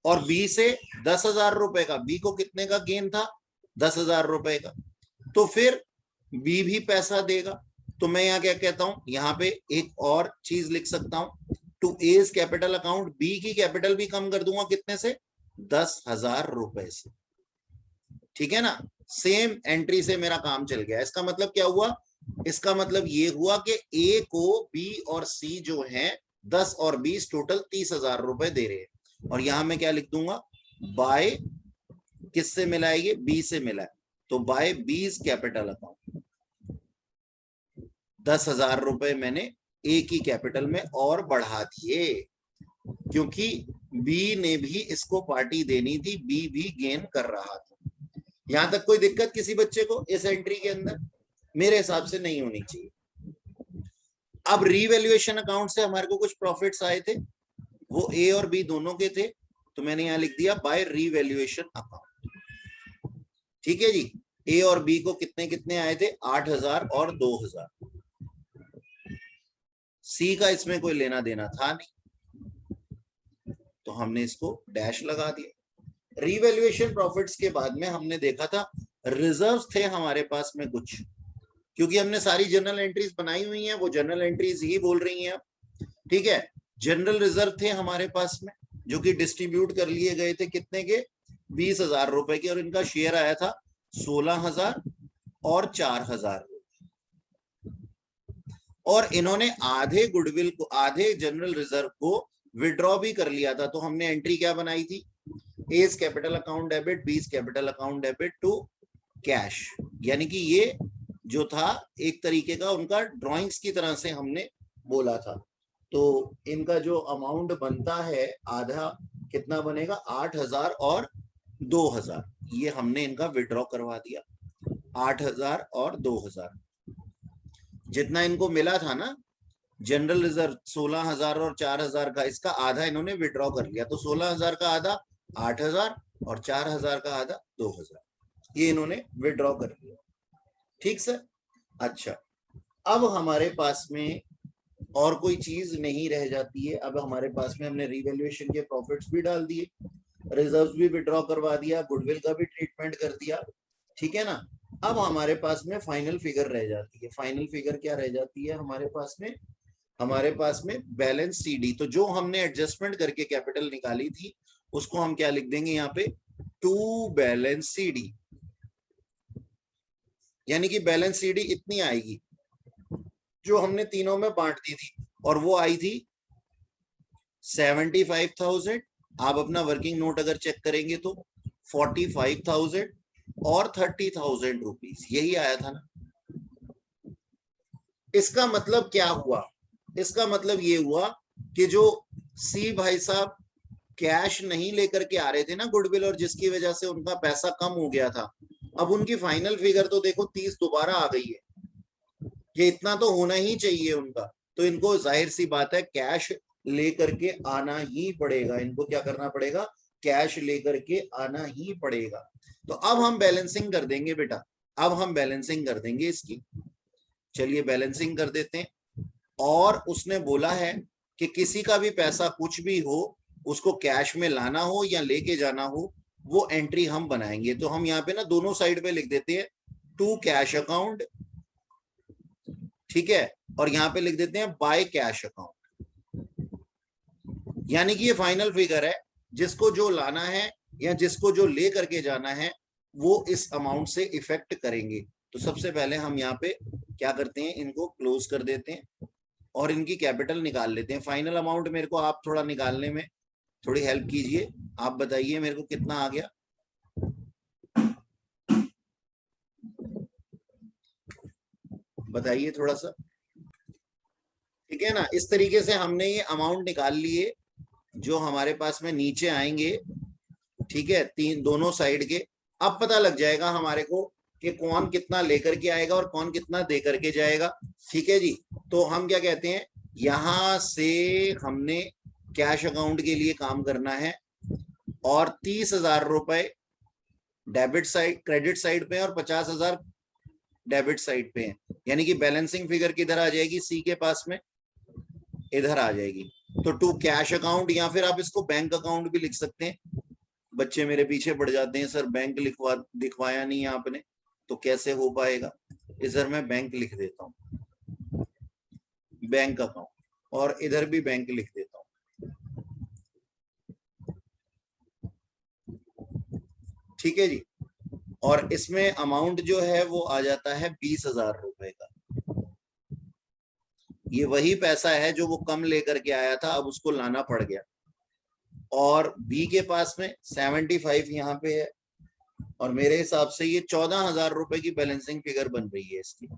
और बी से 10,000 रुपए का, बी को कितने का गेन था, 10,000 रुपए का, तो फिर बी भी पैसा देगा। तो मैं यहाँ क्या कहता हूं, यहाँ पे एक और चीज लिख सकता हूं, to A's capital account B की कैपिटल भी कम कर दूंगा, कितने से, 10,000 रुपए से। ठीक है ना, सेम एंट्री से मेरा काम चल गया। इसका मतलब क्या हुआ, इसका मतलब ये हुआ कि ए को बी और सी जो है 10 और 20 टोटल 30,000 रुपए दे रहे हैं। और यहां मैं क्या लिख दूंगा, बाय किससे मिलाएंगे, बी से मिला है, तो बाय बीज कैपिटल अकाउंट 10,000 रुपए मैंने ए की कैपिटल में और बढ़ा दिए, क्योंकि बी ने भी इसको पार्टी देनी थी, बी भी गेन कर रहा था। यहां तक कोई दिक्कत किसी बच्चे को इस एंट्री के अंदर, मेरे हिसाब से नहीं होनी चाहिए। अब रीवैल्यूएशन अकाउंट से हमारे को कुछ प्रॉफिट्स आए थे, वो ए और बी दोनों के थे, तो मैंने यहां लिख दिया बाय रीवैल्यूएशन अकाउंट। ठीक है जी, ए और बी को कितने कितने आए थे, 8,000 और 2,000। सी का इसमें कोई लेना देना था नहीं, तो हमने इसको डैश लगा दिया। रीवैल्यूएशन प्रॉफिट्स के बाद में हमने देखा था रिजर्व्स थे हमारे पास में कुछ, क्योंकि हमने सारी जनरल एंट्रीज बनाई हुई हैं, वो जनरल एंट्रीज ही बोल रही हैं। ठीक है, जनरल रिजर्व थे हमारे पास में जो कि डिस्ट्रीब्यूट कर लिए गए थे, कितने के, 20,000 रुपए के, और इनका शेयर आया था 16,000 और 4,000। और इन्होंने आधे गुडविल को, आधे जनरल रिजर्व को विड्रॉ भी कर लिया था। तो हमने एंट्री क्या बनाई थी, A's capital account debit, B's capital account debit to cash, यानी कि ये जो था एक तरीके का उनका ड्राइंग्स की तरह से हमने बोला था। तो इनका जो अमाउंट बनता है आधा कितना बनेगा, 8,000 और 2,000, ये हमने इनका विड्रॉ करवा दिया। 8,000 और 2,000 जितना इनको मिला था ना जनरल रिजर्व 16,000 और 4,000 का, इसका आधा इन्होंने विड्रॉ कर लिया। तो 16,000 का आधा 8,000 और 4,000 का आधा 2,000, ये इन्होंने विड्रॉ कर लिया। ठीक सर, अच्छा अब हमारे पास में और कोई चीज नहीं रह जाती है। अब हमारे पास में हमने रीवैल्यूएशन के प्रॉफिट्स भी डाल दिए, रिजर्व्स भी विड्रॉ करवा दिया, गुडविल का भी ट्रीटमेंट कर दिया। ठीक है ना, अब हमारे पास में फाइनल फिगर रह जाती है। फाइनल फिगर क्या रह जाती है हमारे पास में, हमारे पास में बैलेंस सीडी। तो जो हमने एडजस्टमेंट करके कैपिटल निकाली थी उसको हम क्या लिख देंगे यहाँ पे, टू बैलेंस सीडी, यानी कि बैलेंस सीडी इतनी आएगी जो हमने तीनों में बांट दी थी, और वो आई थी 75,000। आप अपना वर्किंग नोट अगर चेक करेंगे तो 45,000 और 30,000 रुपीज, यही आया था ना। इसका मतलब क्या हुआ, इसका मतलब ये हुआ कि जो सी भाई साहब कैश नहीं लेकर के आ रहे थे ना गुडविल, और जिसकी वजह से उनका पैसा कम हो गया था, अब उनकी फाइनल फिगर तो देखो 30 दोबारा आ गई है, ये इतना तो होना ही चाहिए उनका। तो इनको जाहिर सी बात है कैश लेकर के आना ही पड़ेगा, इनको क्या करना पड़ेगा, कैश लेकर के आना ही पड़ेगा। तो अब हम बैलेंसिंग कर देंगे बेटा, अब हम बैलेंसिंग कर देंगे इसकी। चलिए बैलेंसिंग कर देते हैं। और उसने बोला है कि किसी का भी पैसा कुछ भी हो, उसको कैश में लाना हो या लेके जाना हो, वो एंट्री हम बनाएंगे। तो हम यहाँ पे ना दोनों साइड पे लिख देते हैं टू कैश अकाउंट, ठीक है, और यहाँ पे लिख देते हैं बाय कैश अकाउंट, यानी कि ये फाइनल फिगर है, जिसको जो लाना है या जिसको जो ले करके जाना है वो इस अमाउंट से इफेक्ट करेंगे। तो सबसे पहले हम यहाँ पे क्या करते हैं, इनको क्लोज कर देते हैं और इनकी कैपिटल निकाल लेते हैं। फाइनल अमाउंट मेरे को आप थोड़ा निकालने में थोड़ी हेल्प कीजिए, आप बताइए मेरे को कितना आ गया। बताइए थोड़ा सा, ठीक है ना। इस तरीके से हमने ये अमाउंट निकाल लिए जो हमारे पास में नीचे आएंगे, ठीक है, तीन दोनों साइड के, अब पता लग जाएगा हमारे को कि कौन कितना लेकर के आएगा और कौन कितना दे करके जाएगा। ठीक है जी। तो हम क्या कहते हैं, यहां से हमने कैश अकाउंट के लिए काम करना है और 30,000 रुपए डेबिट साइड क्रेडिट साइड पे और 50,000 डेबिट साइड पे है, यानी कि बैलेंसिंग फिगर किधर आ जाएगी, सी के पास में इधर आ जाएगी। तो टू कैश अकाउंट, या फिर आप इसको बैंक अकाउंट भी लिख सकते हैं। बच्चे मेरे पीछे पड़ जाते हैं, सर बैंक दिखवाया नहीं है आपने, तो कैसे हो पाएगा। इधर मैं बैंक लिख देता हूं, बैंक अकाउंट, और इधर भी बैंक लिख देता हूं। ठीक है जी। और इसमें अमाउंट जो है वो आ जाता है 20,000 रुपए का। ये वही पैसा है जो वो कम लेकर के आया था, अब उसको लाना पड़ गया। और बी के पास में 75 यहाँ पे है, और मेरे हिसाब से ये 14,000 रुपए की बैलेंसिंग फिगर बन रही है इसकी,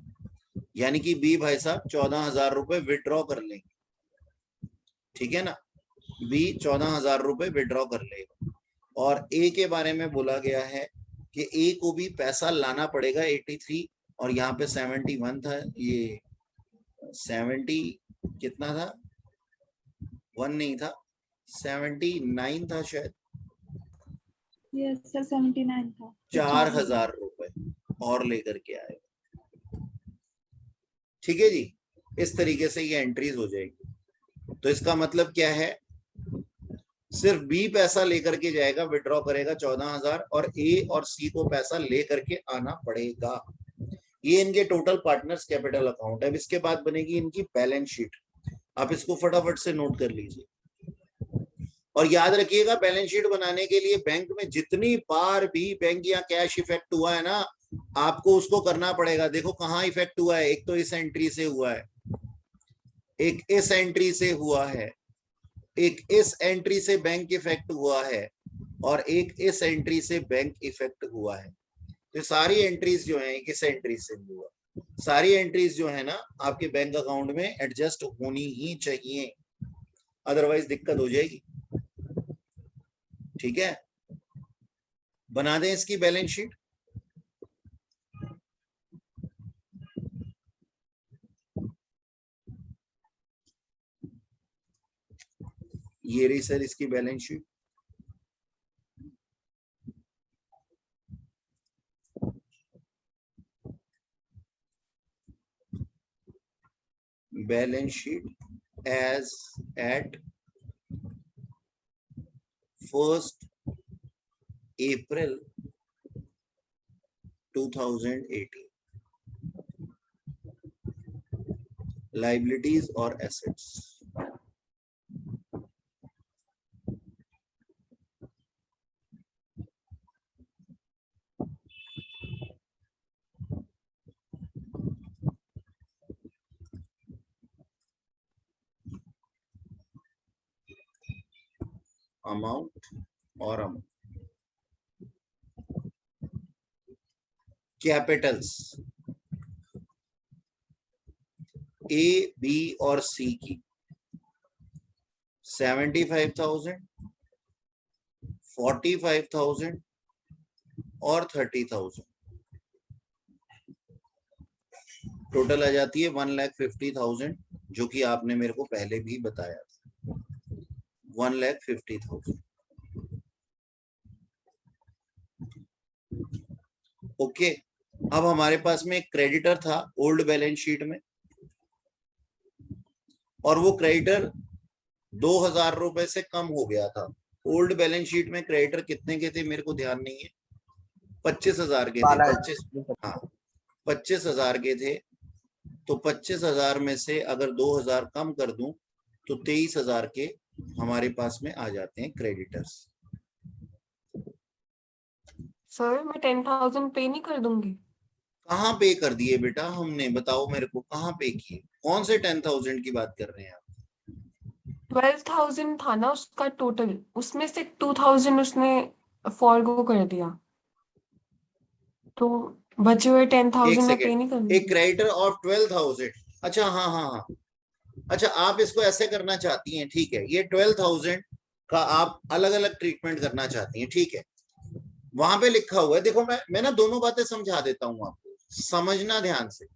यानी कि बी भाई साहब 14,000 रुपए विड्रॉ कर लेंगे। ठीक है ना, बी 14,000 रुपए विड्रॉ कर लेगा। और ए के बारे में बोला गया है कि ए को भी पैसा लाना पड़ेगा 83, और यहाँ पे 71 था, ये 70 कितना था, 1 नहीं था, 79 था शायद। यस सर 79 था। 4,000 रुपए और लेकर के आएगा। ठीक है जी। इस तरीके से ये एंट्रीज हो जाएगी। तो इसका मतलब क्या है, सिर्फ बी पैसा लेकर के जाएगा, विड्रॉ करेगा 14,000, और ए और सी को पैसा लेकर के आना पड़ेगा। ये इनके टोटल पार्टनर्स कैपिटल अकाउंट है। अब इसके बाद बनेगी इनकी बैलेंस शीट। आप इसको फटाफट से नोट कर लीजिए और याद रखिएगा, बैलेंस शीट बनाने के लिए बैंक में जितनी बार भी बैंक या कैश इफेक्ट हुआ है ना, आपको उसको करना पड़ेगा। देखो कहाँ इफेक्ट हुआ है, एक तो इस एंट्री से हुआ है, एक इस एंट्री से हुआ है, एक इस एंट्री से बैंक इफेक्ट हुआ है, और एक इस एंट्री से बैंक इफेक्ट हुआ है। तो सारी एंट्रीज जो है किस एंट्री से हुआ, सारी एंट्रीज जो है ना आपके बैंक अकाउंट में एडजस्ट होनी ही चाहिए, अदरवाइज दिक्कत हो जाएगी। ठीक है, बना दें इसकी बैलेंस शीट। ये रही सर इसकी balance sheet. Balance sheet as at 1st April 2018, liabilities और एसेट्स। अमाउंट और अमाउंट, कैपिटल्स ए बी और सी की 75,000, 45,000 और 30,000, टोटल आ जाती है 1,50,000, जो कि आपने मेरे को पहले भी बताया था, 1,50,000। ओके, अब हमारे पास में एक क्रेडिटर था ओल्ड बैलेंस शीट में, और वो क्रेडिटर 2,000 रुपए से कम हो गया था। ओल्ड बैलेंस शीट में क्रेडिटर कितने के थे मेरे को ध्यान नहीं है, 25,000 के थे। हाँ 25,000 के थे। तो 25,000 में से अगर 2,000 कम कर दूं तो 23,000 के हमारे पास में आ जाते हैं क्रेडिटर्स। सर मैं 10,000 पे नहीं कर दूंगी। कहाँ पे कर दिए बेटा हमने, बताओ मेरे को कहाँ पे किए, कौन से 10,000 की बात कर रहे हैं आप? 12,000 था ना उसका टोटल, उसमें से 2,000 उसने फॉरगो कर दिया, तो बचे हुए 10,000 में पे नहीं करनी। एक क्रेडिटर ऑफ 12,000। अच्छा हाँ हाँ हाँ, अच्छा आप इसको ऐसे करना चाहती हैं, ठीक है। ये 12,000 का आप अलग अलग ट्रीटमेंट करना चाहती हैं, ठीक है। वहां पे लिखा हुआ है, देखो मैं ना दोनों बातें समझा देता हूं आपको, समझना ध्यान से।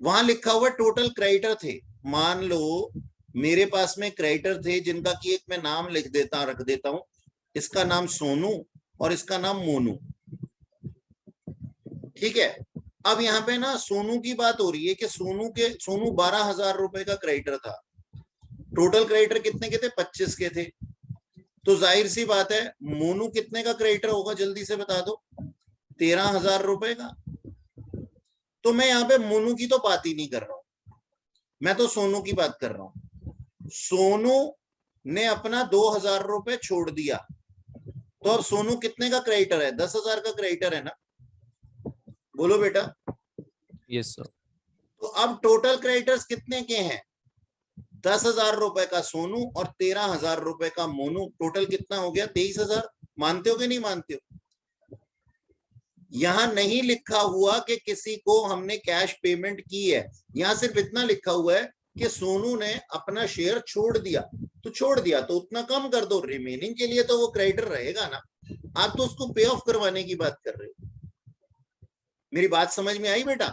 वहां लिखा हुआ टोटल क्रेडिटर थे, मान लो मेरे पास में क्रेडिटर थे जिनका कि एक मैं नाम रख देता हूं, इसका नाम सोनू और इसका नाम मोनू, ठीक है। अब यहाँ पे ना सोनू की बात हो रही है कि सोनू 12,000 रुपए का क्रेडिटर था, टोटल क्रेडिटर कितने के थे, 25 के थे। तो जाहिर सी बात है मोनू कितने का क्रेडिटर होगा, जल्दी से बता दो, 13,000 रुपए का। तो मैं यहाँ पे मोनू की तो बात ही नहीं कर रहा हूं, मैं तो सोनू की बात कर रहा हूं। सोनू ने अपना 2,000 रुपए छोड़ दिया, तो अब सोनू कितने का क्रेडिटर है, 10,000 का क्रेडिटर है ना, बोलो बेटा। Yes sir. तो अब टोटल क्रेडिटर्स कितने के हैं, 10,000 रुपए का सोनू और 13,000 रुपए का मोनू, टोटल कितना हो गया, 23,000। मानते हो कि नहीं मानते हो? यहां नहीं लिखा हुआ कि किसी को हमने कैश पेमेंट की है, यहां सिर्फ इतना लिखा हुआ है कि सोनू ने अपना शेयर छोड़ दिया, तो छोड़ दिया तो उतना कम कर दो, रिमेनिंग के लिए तो वो क्रेडिटर रहेगा ना। आप तो उसको पे ऑफ करवाने की बात कर रहे हो। मेरी बात समझ में आई बेटा?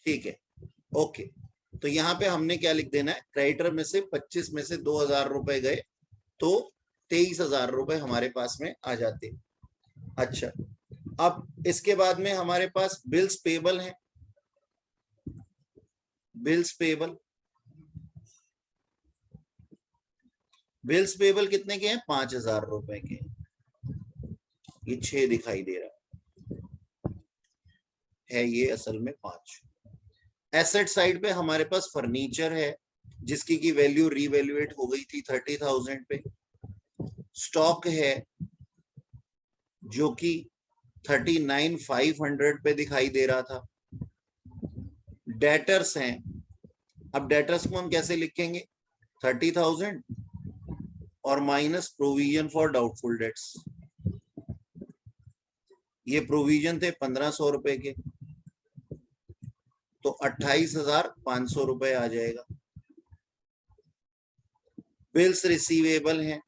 ठीक है, ओके। तो यहाँ पे हमने क्या लिख देना है, क्रेडिटर में से 25 में से 2,000 रुपए गए तो 23,000 रुपए हमारे पास में आ जाते। अच्छा, अब इसके बाद में हमारे पास बिल्स पेबल हैं। बिल्स पेबल कितने के हैं, 5,000 रुपए के। ये 6 दिखाई दे रहा है, ये असल में 5। एसेट साइड पे हमारे पास फर्नीचर है जिसकी की वैल्यू रीवैल्यूएट हो गई थी 30,000 पे। स्टॉक है जो कि 39,500 पे दिखाई दे रहा था। डेटर्स हैं, अब डेटर्स को हम कैसे लिखेंगे, 30,000 और minus provision for doubtful dates. ये प्रोविजन थे 1,500 रुपए के, तो 28,500 रुपए आ जाएगा। बिल्स रिसीवेबल हैं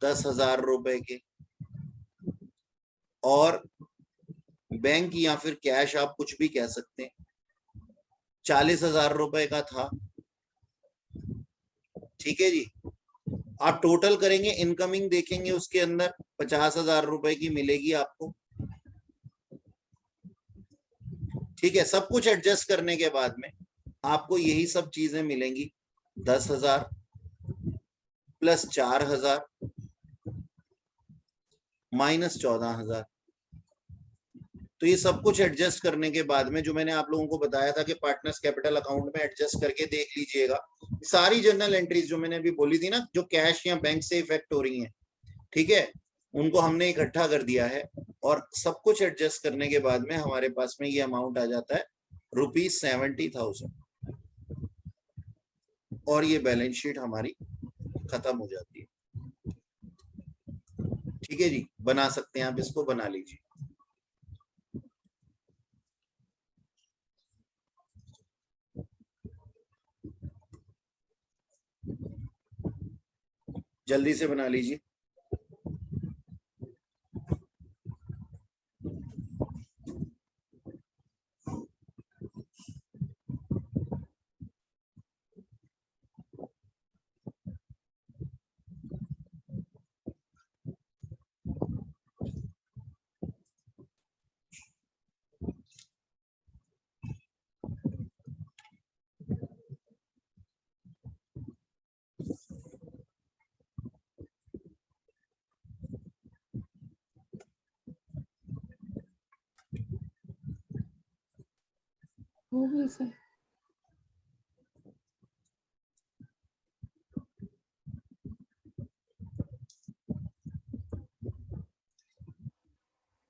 10,000 रुपए के, और बैंक या फिर कैश, आप कुछ भी कह सकते हैं, 40,000 रुपए का था, ठीक है जी। आप टोटल करेंगे, इनकमिंग देखेंगे, उसके अंदर 50,000 रुपए की मिलेगी आपको, ठीक है। सब कुछ एडजस्ट करने के बाद में आपको यही सब चीजें मिलेंगी, 10,000 प्लस 4,000 माइनस 14,000। तो ये सब कुछ एडजस्ट करने के बाद में जो मैंने आप लोगों को बताया था कि पार्टनर्स कैपिटल अकाउंट में एडजस्ट करके देख लीजिएगा, सारी जर्नल एंट्रीज जो मैंने अभी बोली थी ना, जो कैश या बैंक से इफेक्ट हो रही हैं, ठीक है, उनको हमने इकट्ठा कर दिया है, और सब कुछ एडजस्ट करने के बाद में हमारे पास में ये अमाउंट आ जाता है ₹70,000, और ये बैलेंस शीट हमारी खत्म हो जाती है। ठीक है जी, बना सकते हैं आप, इसको बना लीजिए। जल्दी से बना लीजिए। वो भी सर।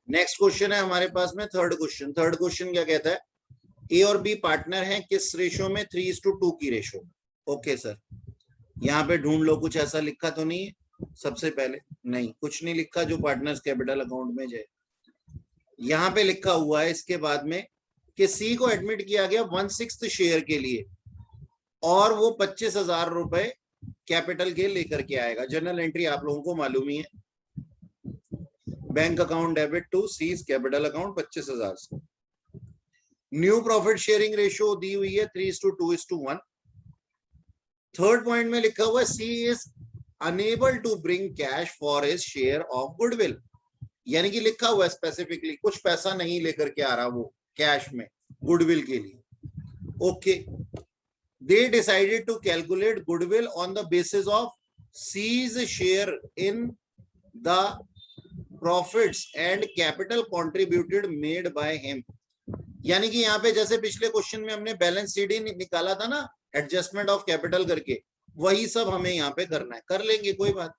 नेक्स्ट क्वेश्चन है हमारे पास में थर्ड क्वेश्चन क्या कहता है, ए और बी पार्टनर हैं, किस रेशो में, 3:2 की रेशो में। ओके सर, यहाँ पे ढूंढ लो, कुछ ऐसा लिखा तो नहीं है सबसे पहले, नहीं कुछ नहीं लिखा जो पार्टनर्स कैपिटल अकाउंट में जाए। यहाँ पे लिखा हुआ है इसके बाद में कि सी को एडमिट किया गया 1/6 शेयर के लिए, और वो 25,000 रुपए कैपिटल के लेकर के आएगा। जनरल एंट्री आप लोगों को मालूम ही है, bank account debit to C's capital account 25,000 से। न्यू प्रॉफिट शेयरिंग रेशियो दी हुई है 3:2:1। थर्ड पॉइंट में लिखा हुआ है C is unable to bring cash for his share of goodwill, यानी कि लिखा हुआ है स्पेसिफिकली कुछ पैसा नहीं लेकर के आ रहा वो कैश में गुडविल के लिए। Okay, they decided to calculate goodwill on the basis of C's share in the profits and capital contributed made by him. यानी कि यहाँ पे जैसे पिछले क्वेश्चन में हमने बैलेंस शीट निकाला था ना एडजस्टमेंट ऑफ कैपिटल करके, वही सब हमें यहाँ पे करना है, कर लेंगे कोई बात।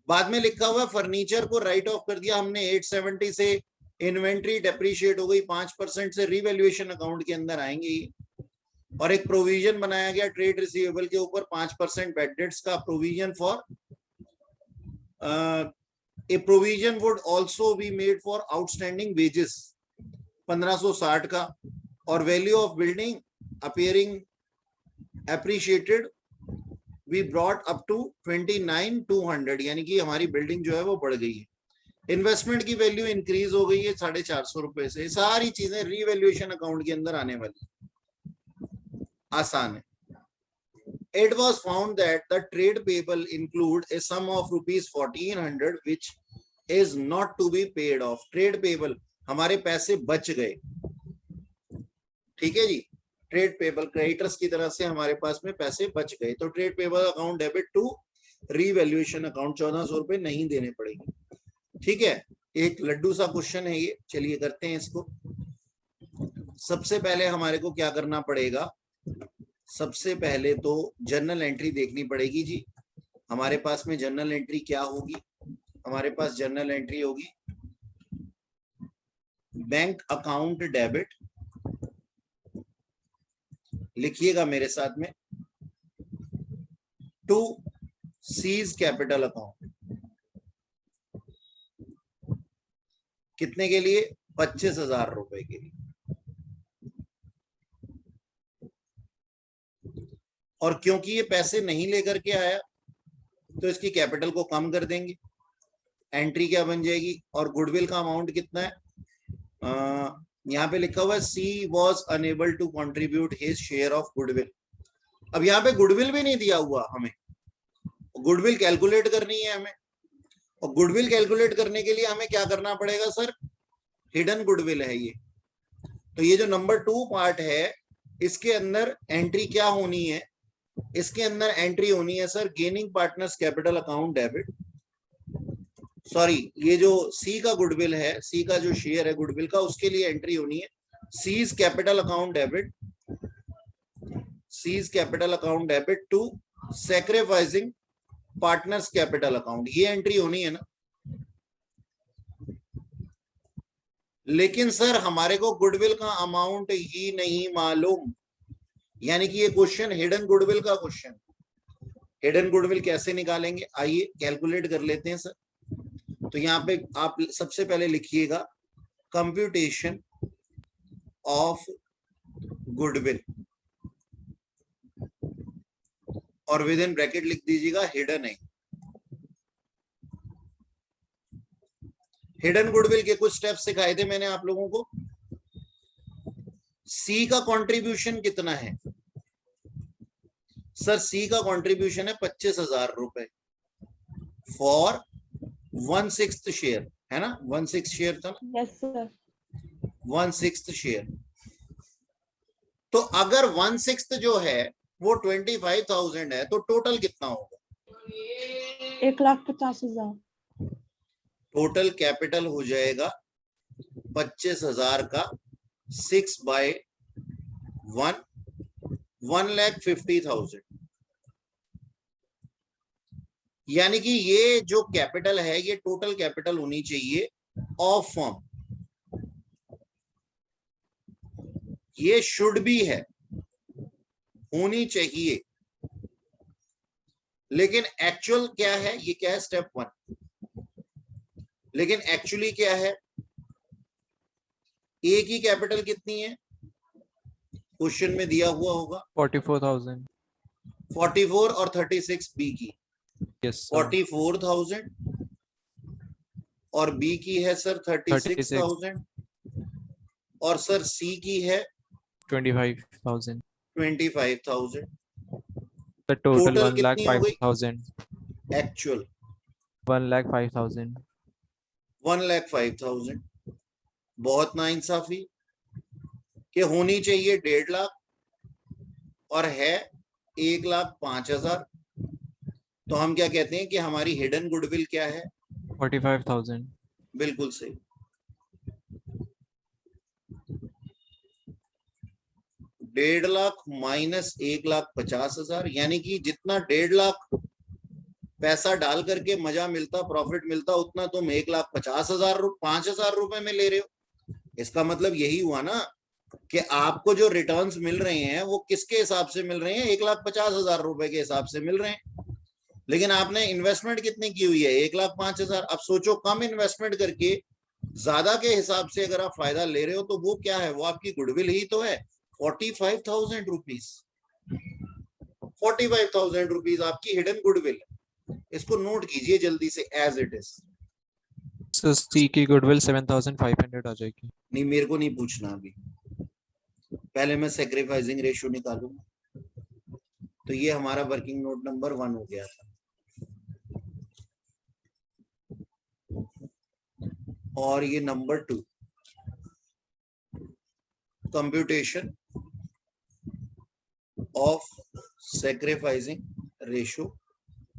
बाद में लिखा हुआ फर्नीचर को राइट ऑफ कर दिया हमने 870 से, इन्वेंट्री डेप्रिशिएट हो गई 5% से, रिवैल्यूएशन अकाउंट के अंदर आएंगे ये। और एक प्रोविजन बनाया गया ट्रेड रिसीवेबल के ऊपर 5% बैड डेट्स का provision for a provision would also be made for outstanding wages 1560 का। और value of building appearing appreciated we brought up to 29,200, यानी कि हमारी बिल्डिंग जो है वो बढ़ गई है। इन्वेस्टमेंट की वैल्यू इंक्रीज हो गई है 450 रुपए से। सारी चीजें रीवैल्यूएशन अकाउंट के अंदर आने वाली, आसान है। It was found that the trade payable include a sum of ₹1,400 which is not to be paid off. Trade payable हमारे पैसे बच गए, ठीक है जी। ट्रेड पेबल क्रेडिटर्स की तरफ से हमारे पास में पैसे बच गए, तो trade payable account debit to revaluation account 1400 रुपए नहीं देने पड़ेंगे, ठीक है। एक लड्डू सा क्वेश्चन है ये, चलिए करते हैं इसको। सबसे पहले हमारे को क्या करना पड़ेगा, सबसे पहले तो जर्नल एंट्री देखनी पड़ेगी जी। हमारे पास में जर्नल एंट्री क्या होगी, हमारे पास जर्नल एंट्री होगी बैंक अकाउंट डेबिट, लिखिएगा मेरे साथ में, टू सीज कैपिटल अकाउंट, कितने के लिए, 25,000 रुपए के लिए। और क्योंकि ये पैसे नहीं लेकर के आया तो इसकी कैपिटल को कम कर देंगे, एंट्री क्या बन जाएगी। और गुडविल का अमाउंट कितना है, यहाँ पे लिखा हुआ है C was unable to contribute his share of goodwill. अब यहाँ पे गुडविल भी नहीं दिया हुआ हमें, गुडविल कैलकुलेट करनी है हमें। और गुडविल कैलकुलेट करने के लिए हमें क्या करना पड़ेगा सर, हिडन गुडविल है ये। तो ये जो नंबर 2 पार्ट है इसके अंदर एंट्री क्या होनी है, इसके अंदर एंट्री होनी है sir gaining partners capital account debit, sorry ये जो सी का गुडविल है, सी का जो शेयर है गुडविल का, उसके लिए एंट्री होनी है C's capital account debit, C's capital account debit to sacrificing partners capital account, ये एंट्री होनी है ना। लेकिन सर हमारे को गुडविल का अमाउंट ही नहीं मालूम, यानी कि ये क्वेश्चन हिडन गुडविल का क्वेश्चन। हिडन गुडविल कैसे निकालेंगे, आइए कैलकुलेट कर लेते हैं सर। तो यहाँ पे आप सबसे पहले लिखिएगा कंप्यूटेशन ऑफ गुडविल और विद इन ब्रैकेट लिख दीजिएगा हिडन है। हिडन गुडविल के कुछ स्टेप्स सिखाए थे मैंने आप लोगों को। सी का कंट्रीब्यूशन कितना है सर, सी का कंट्रीब्यूशन है 25,000 रुपए फॉर 1/6 शेयर, है ना, 1/6 शेयर था ना, यस सर, 1/6 शेयर। तो अगर 1/6 जो है वो 25,000 है तो टोटल कितना होगा, 1,50,000। टोटल कैपिटल हो जाएगा 25,000 का 6/1, 1,50,000। यानी कि ये जो कैपिटल है ये टोटल कैपिटल होनी चाहिए ऑफ फर्म, ये शुड भी है, होनी चाहिए। लेकिन एक्चुअल क्या है, ये क्या है स्टेप 1, लेकिन एक्चुअली क्या है, ए की कैपिटल कितनी है क्वेश्चन में दिया हुआ होगा 44,000. 44 और 36 बी की, Yes, sir. 44,000 और बी की है सर 36,000 और सर सी की है 25,000. 25,000। The total Total कितनी हो गई? 1,05,000. एक्चुअल 1,05,000. 1,05,000। बहुत नाइंसाफी कि होनी चाहिए 1.5 लाख और है 1,05,000। तो हम क्या कहते हैं कि हमारी हिडन गुडविल क्या है? 45,000. बिल्कुल सही। डेढ़ लाख माइनस 1,50,000, यानी कि जितना 1.5 लाख पैसा डाल करके मजा मिलता, प्रॉफिट मिलता, उतना तुम 1,50,000 5,000 रुपए में ले रहे हो। इसका मतलब यही हुआ ना कि आपको जो रिटर्न्स मिल रहे हैं वो किसके हिसाब से मिल रहे हैं? 1,50,000 रुपए के हिसाब से मिल रहे हैं। लेकिन आपने इन्वेस्टमेंट कितनी की हुई है? 1,05,000। अब सोचो कम इन्वेस्टमेंट करके ज्यादा के हिसाब से अगर आप फायदा ले रहे हो तो वो क्या है? वो आपकी गुडविल ही तो है। 45,000 रुपीज, 45,000 रुपीज आपकी हिडन गुडविल है। इसको नोट कीजिए जल्दी से as it is. So C की गुडविल 7,500 आ जाएगी. नहीं, मेरे को नहीं पूछना अभी, पहले मैं सेक्रीफाइसिंग रेशियो निकालूंगा। तो ये हमारा वर्किंग नोट नंबर 1 हो गया था। और ये number 2, computation of sacrificing ratio.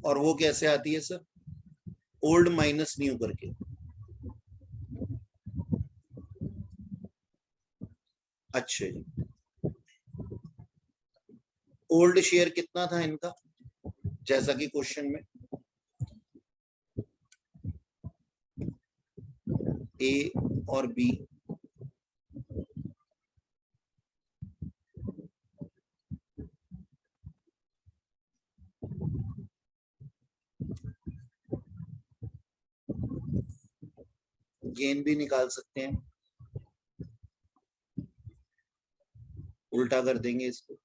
और वो कैसे आती है सर? ओल्ड माइनस न्यू करके। अच्छा जी, ओल्ड शेयर कितना था इनका? जैसा कि क्वेश्चन में ए और बी गेन भी निकाल सकते हैं, उल्टा कर देंगे इसको।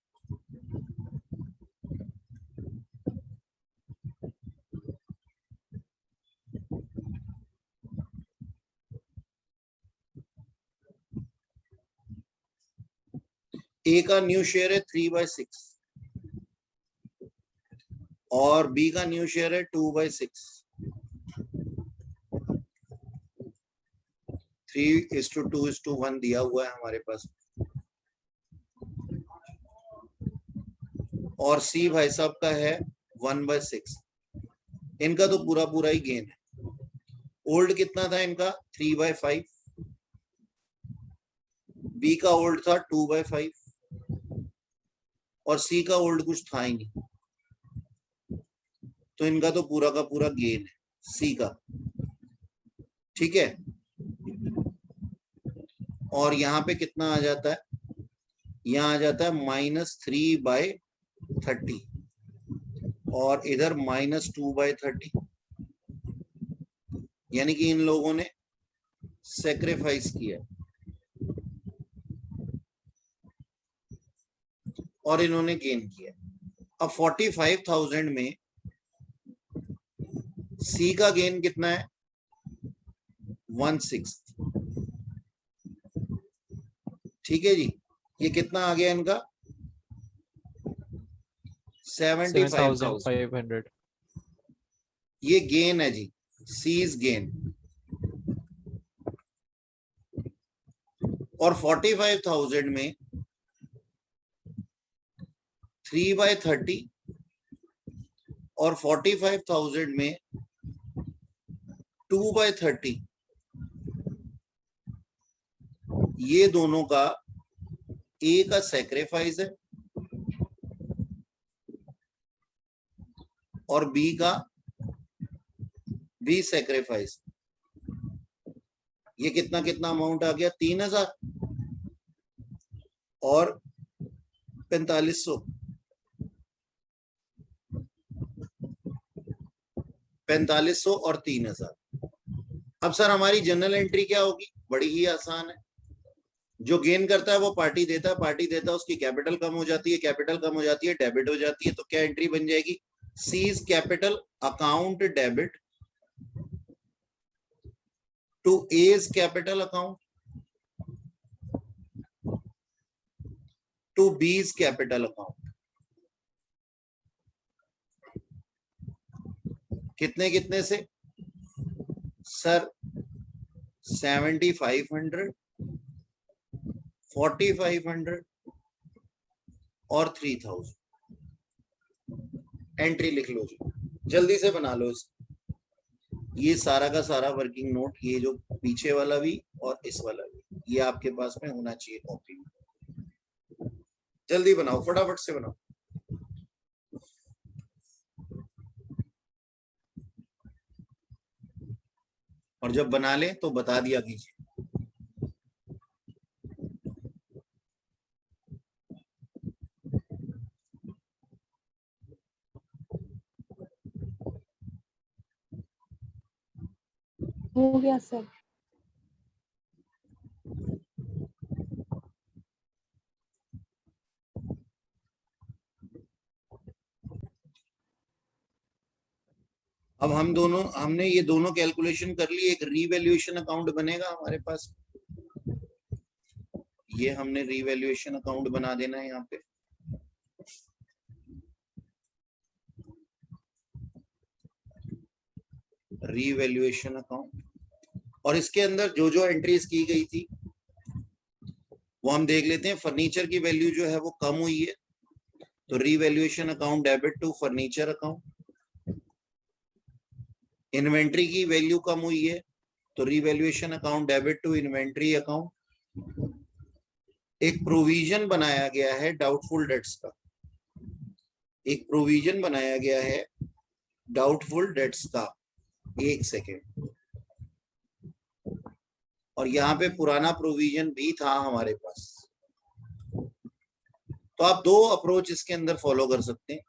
ए का न्यू शेयर है 3/6 और बी का न्यू शेयर है 2/6। 3:2:1 दिया हुआ है हमारे पास। और सी भाई साहब का है 1/6। इनका तो पूरा पूरा ही गेन है। ओल्ड कितना था इनका? 3/5। बी का ओल्ड था 2/5 और सी का ओल्ड कुछ था ही नहीं। तो इनका तो पूरा का पूरा गेन है सी का, ठीक है। और यहाँ पे कितना आ जाता है? यहाँ आ जाता है -3/30 और इधर -2/30, यानी कि इन लोगों ने सेक्रीफाइस किया और इन्होंने गेन किया। अब 45,000 में सी का गेन कितना है? 1/6। ठीक है जी, ये कितना आ गया इनका? 75,000। 7,500. ये गेन है जी, सीज गेन। और 45,000 में 3/30 और 45,000 में 2/30, ये दोनों का ए का सेक्रीफाइस है और बी का भी सेक्रीफाइस। ये कितना कितना अमाउंट आ गया? 3,000 और 4500। 4500 और 3,000। अब सर हमारी जनरल एंट्री क्या होगी? बड़ी ही आसान है। जो गेन करता है वो पार्टी देता है, उसकी कैपिटल कम हो जाती है, डेबिट हो जाती है। तो क्या एंट्री बन जाएगी? C's capital account debit to A's capital account to B's capital account. कितने कितने से सर? 7500, 4500 और 3000। एंट्री लिख लो जी, जल्दी से बना लो इस। ये सारा का सारा वर्किंग नोट, ये जो पीछे वाला भी और इस वाला भी, ये आपके पास में होना चाहिए कॉपी में। जल्दी बनाओ, फटाफट से बनाओ। और जब बना ले तो बता दिया कीजिए। हो गया सर। अब हमने ये दोनों कैलकुलेशन कर ली। एक रीवैल्यूएशन अकाउंट बनेगा हमारे पास, ये हमने रीवैल्यूएशन अकाउंट बना देना है यहाँ पे। रीवैल्यूएशन अकाउंट, और इसके अंदर जो जो एंट्रीज की गई थी वो हम देख लेते हैं। फर्नीचर की वैल्यू जो है वो कम हुई है, तो revaluation account debit to furniture account. Inventory की वैल्यू कम हुई है, तो revaluation account debit to inventory account. एक प्रोविजन बनाया गया है डाउटफुल डेट्स का, एक प्रोविजन बनाया गया है डाउटफुल डेट्स का। एक सेकेंड, और यहाँ पे पुराना प्रोविजन भी था हमारे पास। तो आप दो अप्रोच इसके अंदर फॉलो कर सकते हैं,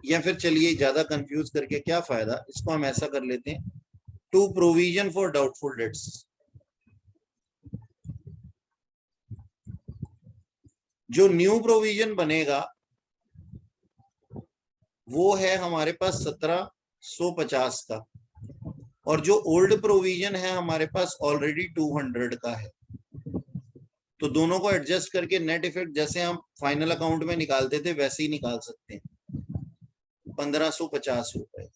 या फिर चलिए ज्यादा कंफ्यूज करके क्या फायदा, इसको हम ऐसा कर लेते हैं, to provision for doubtful debts. जो न्यू प्रोविजन बनेगा वो है हमारे पास 1750 का, और जो ओल्ड प्रोविजन है हमारे पास ऑलरेडी 200 का है। तो दोनों को एडजस्ट करके नेट इफेक्ट जैसे हम फाइनल अकाउंट में निकालते थे वैसे ही निकाल सकते हैं। 1550 रुपए,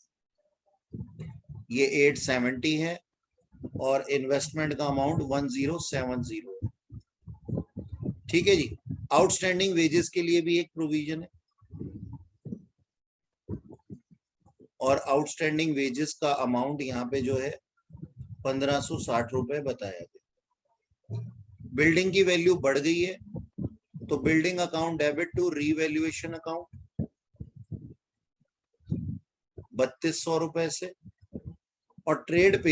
ये 870 है, और इन्वेस्टमेंट का अमाउंट 1070 है। ठीक है जी। आउटस्टैंडिंग वेजेस के लिए भी एक प्रोविजन है, और आउटस्टैंडिंग वेजेस का अमाउंट यहाँ पे जो है 1560 रुपए बताया गया। बिल्डिंग की वैल्यू बढ़ गई है, तो building account debit to revaluation account 3200 रुपए से। और ट्रेड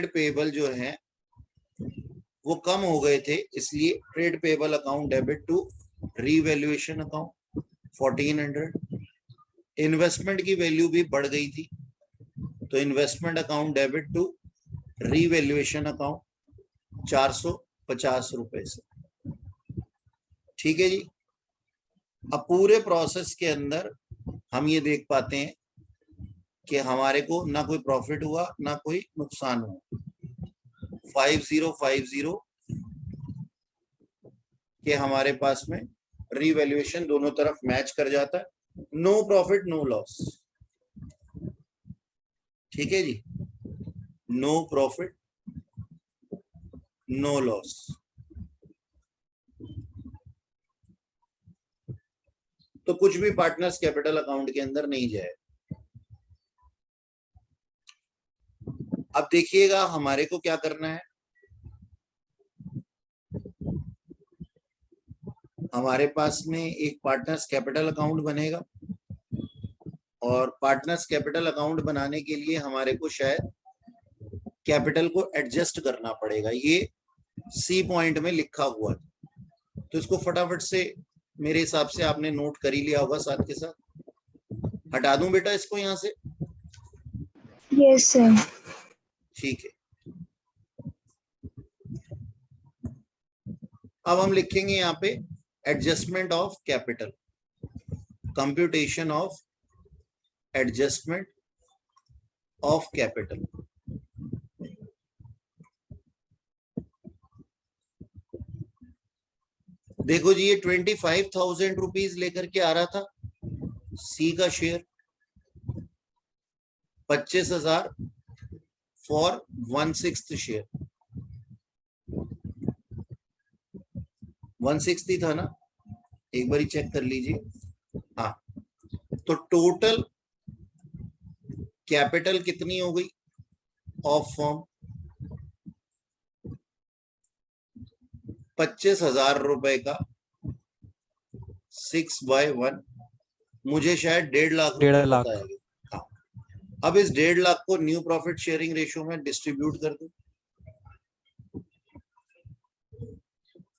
पेएबल जो है वो कम हो गए थे, इसलिए trade payable account debit to revaluation account 1400। Investment की वैल्यू भी बढ़ गई थी, तो investment account debit to revaluation account 450 रुपए से। ठीक है जी। अब पूरे प्रोसेस के अंदर हम ये देख पाते हैं कि हमारे को ना कोई प्रॉफिट हुआ ना कोई नुकसान हुआ। 5050 के हमारे पास में रीवैल्यूएशन दोनों तरफ मैच कर जाता है। No profit no loss. ठीक है जी, नो प्रॉफिट नो लॉस। तो कुछ भी पार्टनर्स कैपिटल अकाउंट के अंदर नहीं जाए। अब देखिएगा हमारे को क्या करना है। हमारे पास में एक पार्टनर्स कैपिटल अकाउंट बनेगा, और पार्टनर्स कैपिटल अकाउंट बनाने के लिए हमारे को शायद कैपिटल को एडजस्ट करना पड़ेगा। ये सी पॉइंट में लिखा हुआ है, तो इसको फटाफट से मेरे हिसाब से आपने नोट कर ही लिया होगा साथ के साथ। हटा दूं बेटा इसको यहां से? Yes sir. ठीक है, अब हम लिखेंगे यहाँ पे adjustment of capital, computation of adjustment of capital. देखो जी, ये 25,000 रुपीज लेकर के आ रहा था सी का शेयर, 25,000 फॉर 1/6 शेयर, 1/6 ही था ना, एक बार चेक कर लीजिए। हाँ, तो टोटल कैपिटल कितनी हो गई ऑफ फॉर्म? 25,000 रुपए का 6/1, मुझे शायद 1.5 लाख रुपए 1.5 लाख। बताया। हाँ, अब इस 1.5 लाख को न्यू प्रॉफिट शेयरिंग रेशियो में डिस्ट्रीब्यूट कर दो,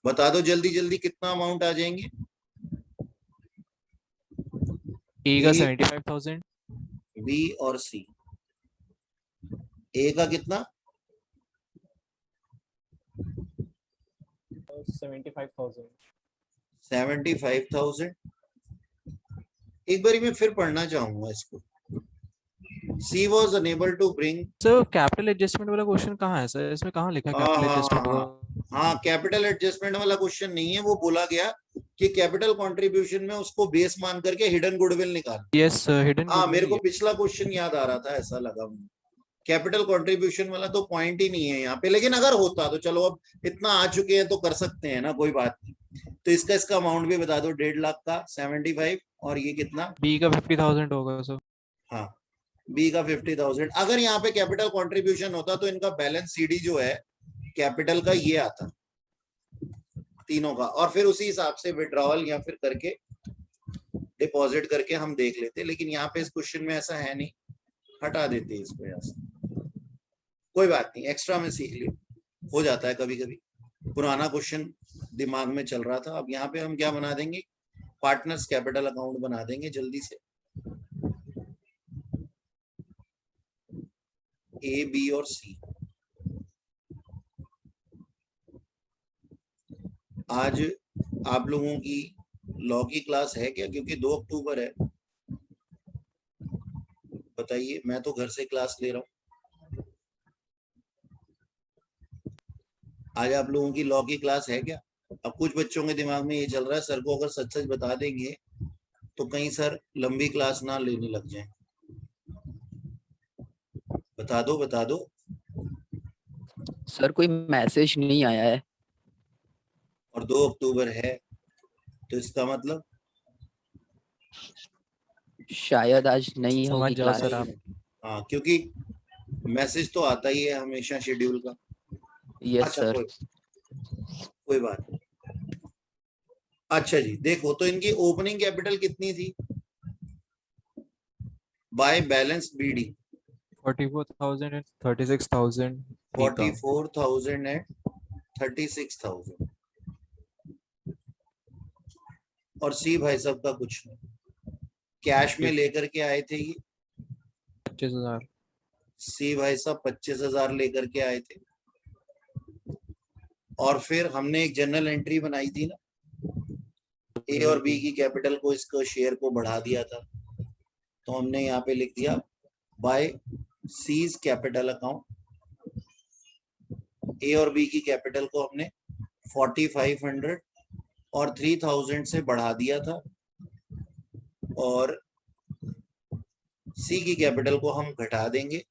बता दो जल्दी जल्दी कितना अमाउंट आ जाएंगे। ए का ए, 75,000, बी और सी। ए का कितना? 75,000। 75,000। एक बारी मैं फिर पढ़ना चाहूंगा इसको। C was unable to bring. Sir capital adjustment वाला क्वेश्चन कहाँ है सर? इसमें कहाँ लिखा है कैपिटल एडजस्टमेंट होगा? हाँ, कैपिटल एडजस्टमेंट वाला क्वेश्चन नहीं है, वो बोला गया कि कैपिटल कंट्रीब्यूशन में उसको बेस मान करके हिडन गुडविल निकाल। यस सर, हिडन हाँ, मेरे को पिछला क्वेश्चन याद आ रहा था, ऐसा लगा मुझे। कैपिटल कंट्रीब्यूशन वाला तो पॉइंट ही नहीं है यहाँ पे, लेकिन अगर होता तो चलो, अब इतना आ चुके हैं तो कर सकते हैं ना, कोई बात नहीं। तो इसका अमाउंट भी बता दो, 1.5 लाख का 75, और ये कितना? बी का 50,000 होगा सर। हाँ, बी का 50,000। अगर यहाँ पे कैपिटल कंट्रीब्यूशन होता तो इनका बैलेंस सीडी जो है कैपिटल का ये आता तीनों का, और फिर उसी हिसाब से विड्रॉवल या फिर करके डिपॉजिट करके हम देख लेते, लेकिन यहाँ पे इस क्वेश्चन में ऐसा है नहीं, हटा देते इसको यहाँ से। कोई बात नहीं, एक्स्ट्रा में सीख लियो, हो जाता है कभी कभी, पुराना क्वेश्चन दिमाग में चल रहा था। अब यहाँ पे हम क्या बना देंगे, पार्टनर्स कैपिटल अकाउंट बना देंगे जल्दी से। ए, बी और सी। आज आप लोगों की लॉ की क्लास है क्या? क्योंकि 2 अक्टूबर है, बताइए, मैं तो घर से क्लास ले रहा हूँ। आज आप लोगों की लॉ की क्लास है क्या? अब कुछ बच्चों के दिमाग में ये चल रहा है, सर को अगर सच सच बता देंगे तो कहीं सर लंबी क्लास ना लेने लग जाए। बता दो, बता दो। सर कोई मैसेज नहीं आया है। और 2 अक्टूबर है, तो इसका मतलब शायद आज नहीं समझ होगी जाओ क्लास। सर आप। हाँ, क्योंकि मैसेज तो आता ही है हमेशा शेड्यूल का। यस अच्छा, सर। कोई बात नहीं। अच्छा जी, देखो तो इनकी ओपनिंग कैपिटल कितनी थी by balance BD? 44,000 and 36,000। 44,000 and 36,000। और सी भाई साहब का कुछ नहीं, कैश में लेकर के आए थे ये 25,000। सी भाई साहब 25,000 लेकर के आए थे, और फिर हमने एक जनरल एंट्री बनाई थी ना, ए और बी की कैपिटल को, इसको शेयर को बढ़ा दिया था, तो हमने यहाँ पे लिख दिया बाय सीज कैपिटल अकाउंट। ए और बी की कैपिटल को हमने 4,500 और 3,000 से बढ़ा दिया था, और सी की कैपिटल को हम घटा देंगे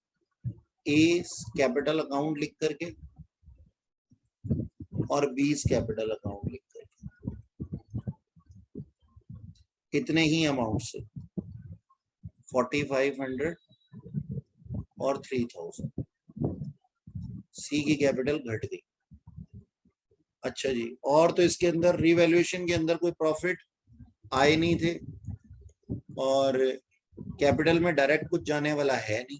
ए कैपिटल अकाउंट लिख करके और बी कैपिटल अकाउंट लिख करके, इतने ही अमाउंट से 4,500 और 3,000। सी की कैपिटल घट गई। अच्छा जी, और तो इसके अंदर रिवैल्यूएशन के अंदर कोई प्रॉफिट आए नहीं थे, और कैपिटल में डायरेक्ट कुछ जाने वाला है नहीं,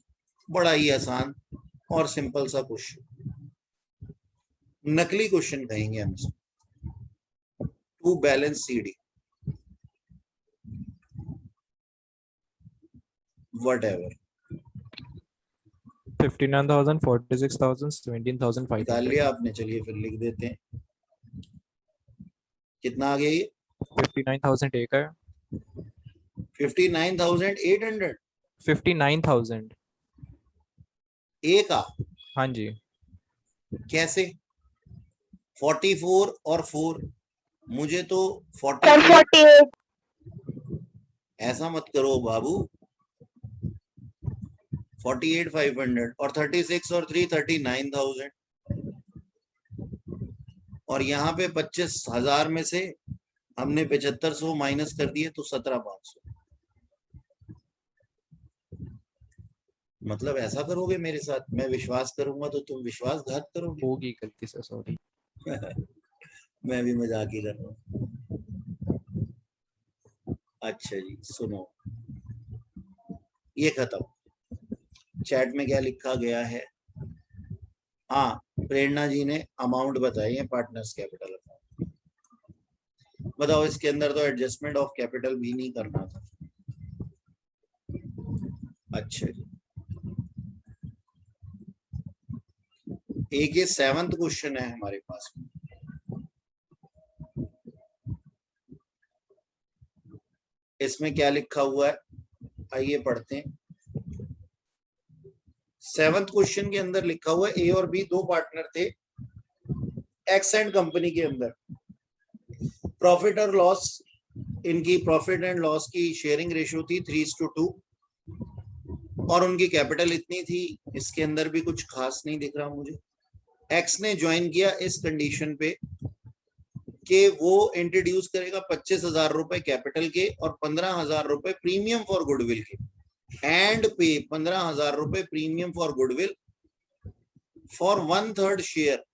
बड़ा ही आसान और सिंपल सा क्वेश्चन, नकली क्वेश्चन कहेंगे हम इसको। To balance CD whatever। 59,000, 46,000, 17,500. निकाल लिया आपने, चलिए फिर लिख देते हैं। कितना आ गया ये? 59,000 एक है। 59,800 59,000 ए का? हाँ जी। कैसे? 44 और 4, मुझे तो 48। ऐसा मत करो बाबू। 48,500 और 36 और 3 39,000 और यहाँ पे 25,000 में से हमने 7500 माइनस कर दिए तो 17,500। मतलब ऐसा करोगे मेरे साथ? मैं विश्वास करूंगा तो तुम विश्वासघात करोगे। होगी गलती से, सॉरी। मैं भी मजाक ही कर रहा हूँ। अच्छा जी सुनो, ये खत्म। चैट में क्या लिखा गया है? हाँ, प्रेरणा जी ने अमाउंट बताई है, पार्टनर्स कैपिटल अकाउंट। बताओ, इसके अंदर तो एडजस्टमेंट ऑफ कैपिटल भी नहीं करना था। अच्छा जी, एक ये 7th क्वेश्चन है हमारे पास में। इसमें क्या लिखा हुआ है, आइए पढ़ते हैं। 7th क्वेश्चन के अंदर लिखा हुआ है, ए और बी दो पार्टनर थे एक्स एंड कंपनी के अंदर। प्रॉफिट और लॉस, इनकी प्रॉफिट एंड लॉस की शेयरिंग रेशियो थी 3:2 और उनकी कैपिटल इतनी थी। इसके अंदर भी कुछ खास नहीं दिख रहा मुझे। एक्स ने ज्वाइन किया इस कंडीशन पे कि वो इंट्रोड्यूस करेगा 25,000 रुपए कैपिटल के और 15,000 रुपए प्रीमियम फॉर गुडविल के, एंड पे 15,000 रुपए premium for goodwill for 1/3 share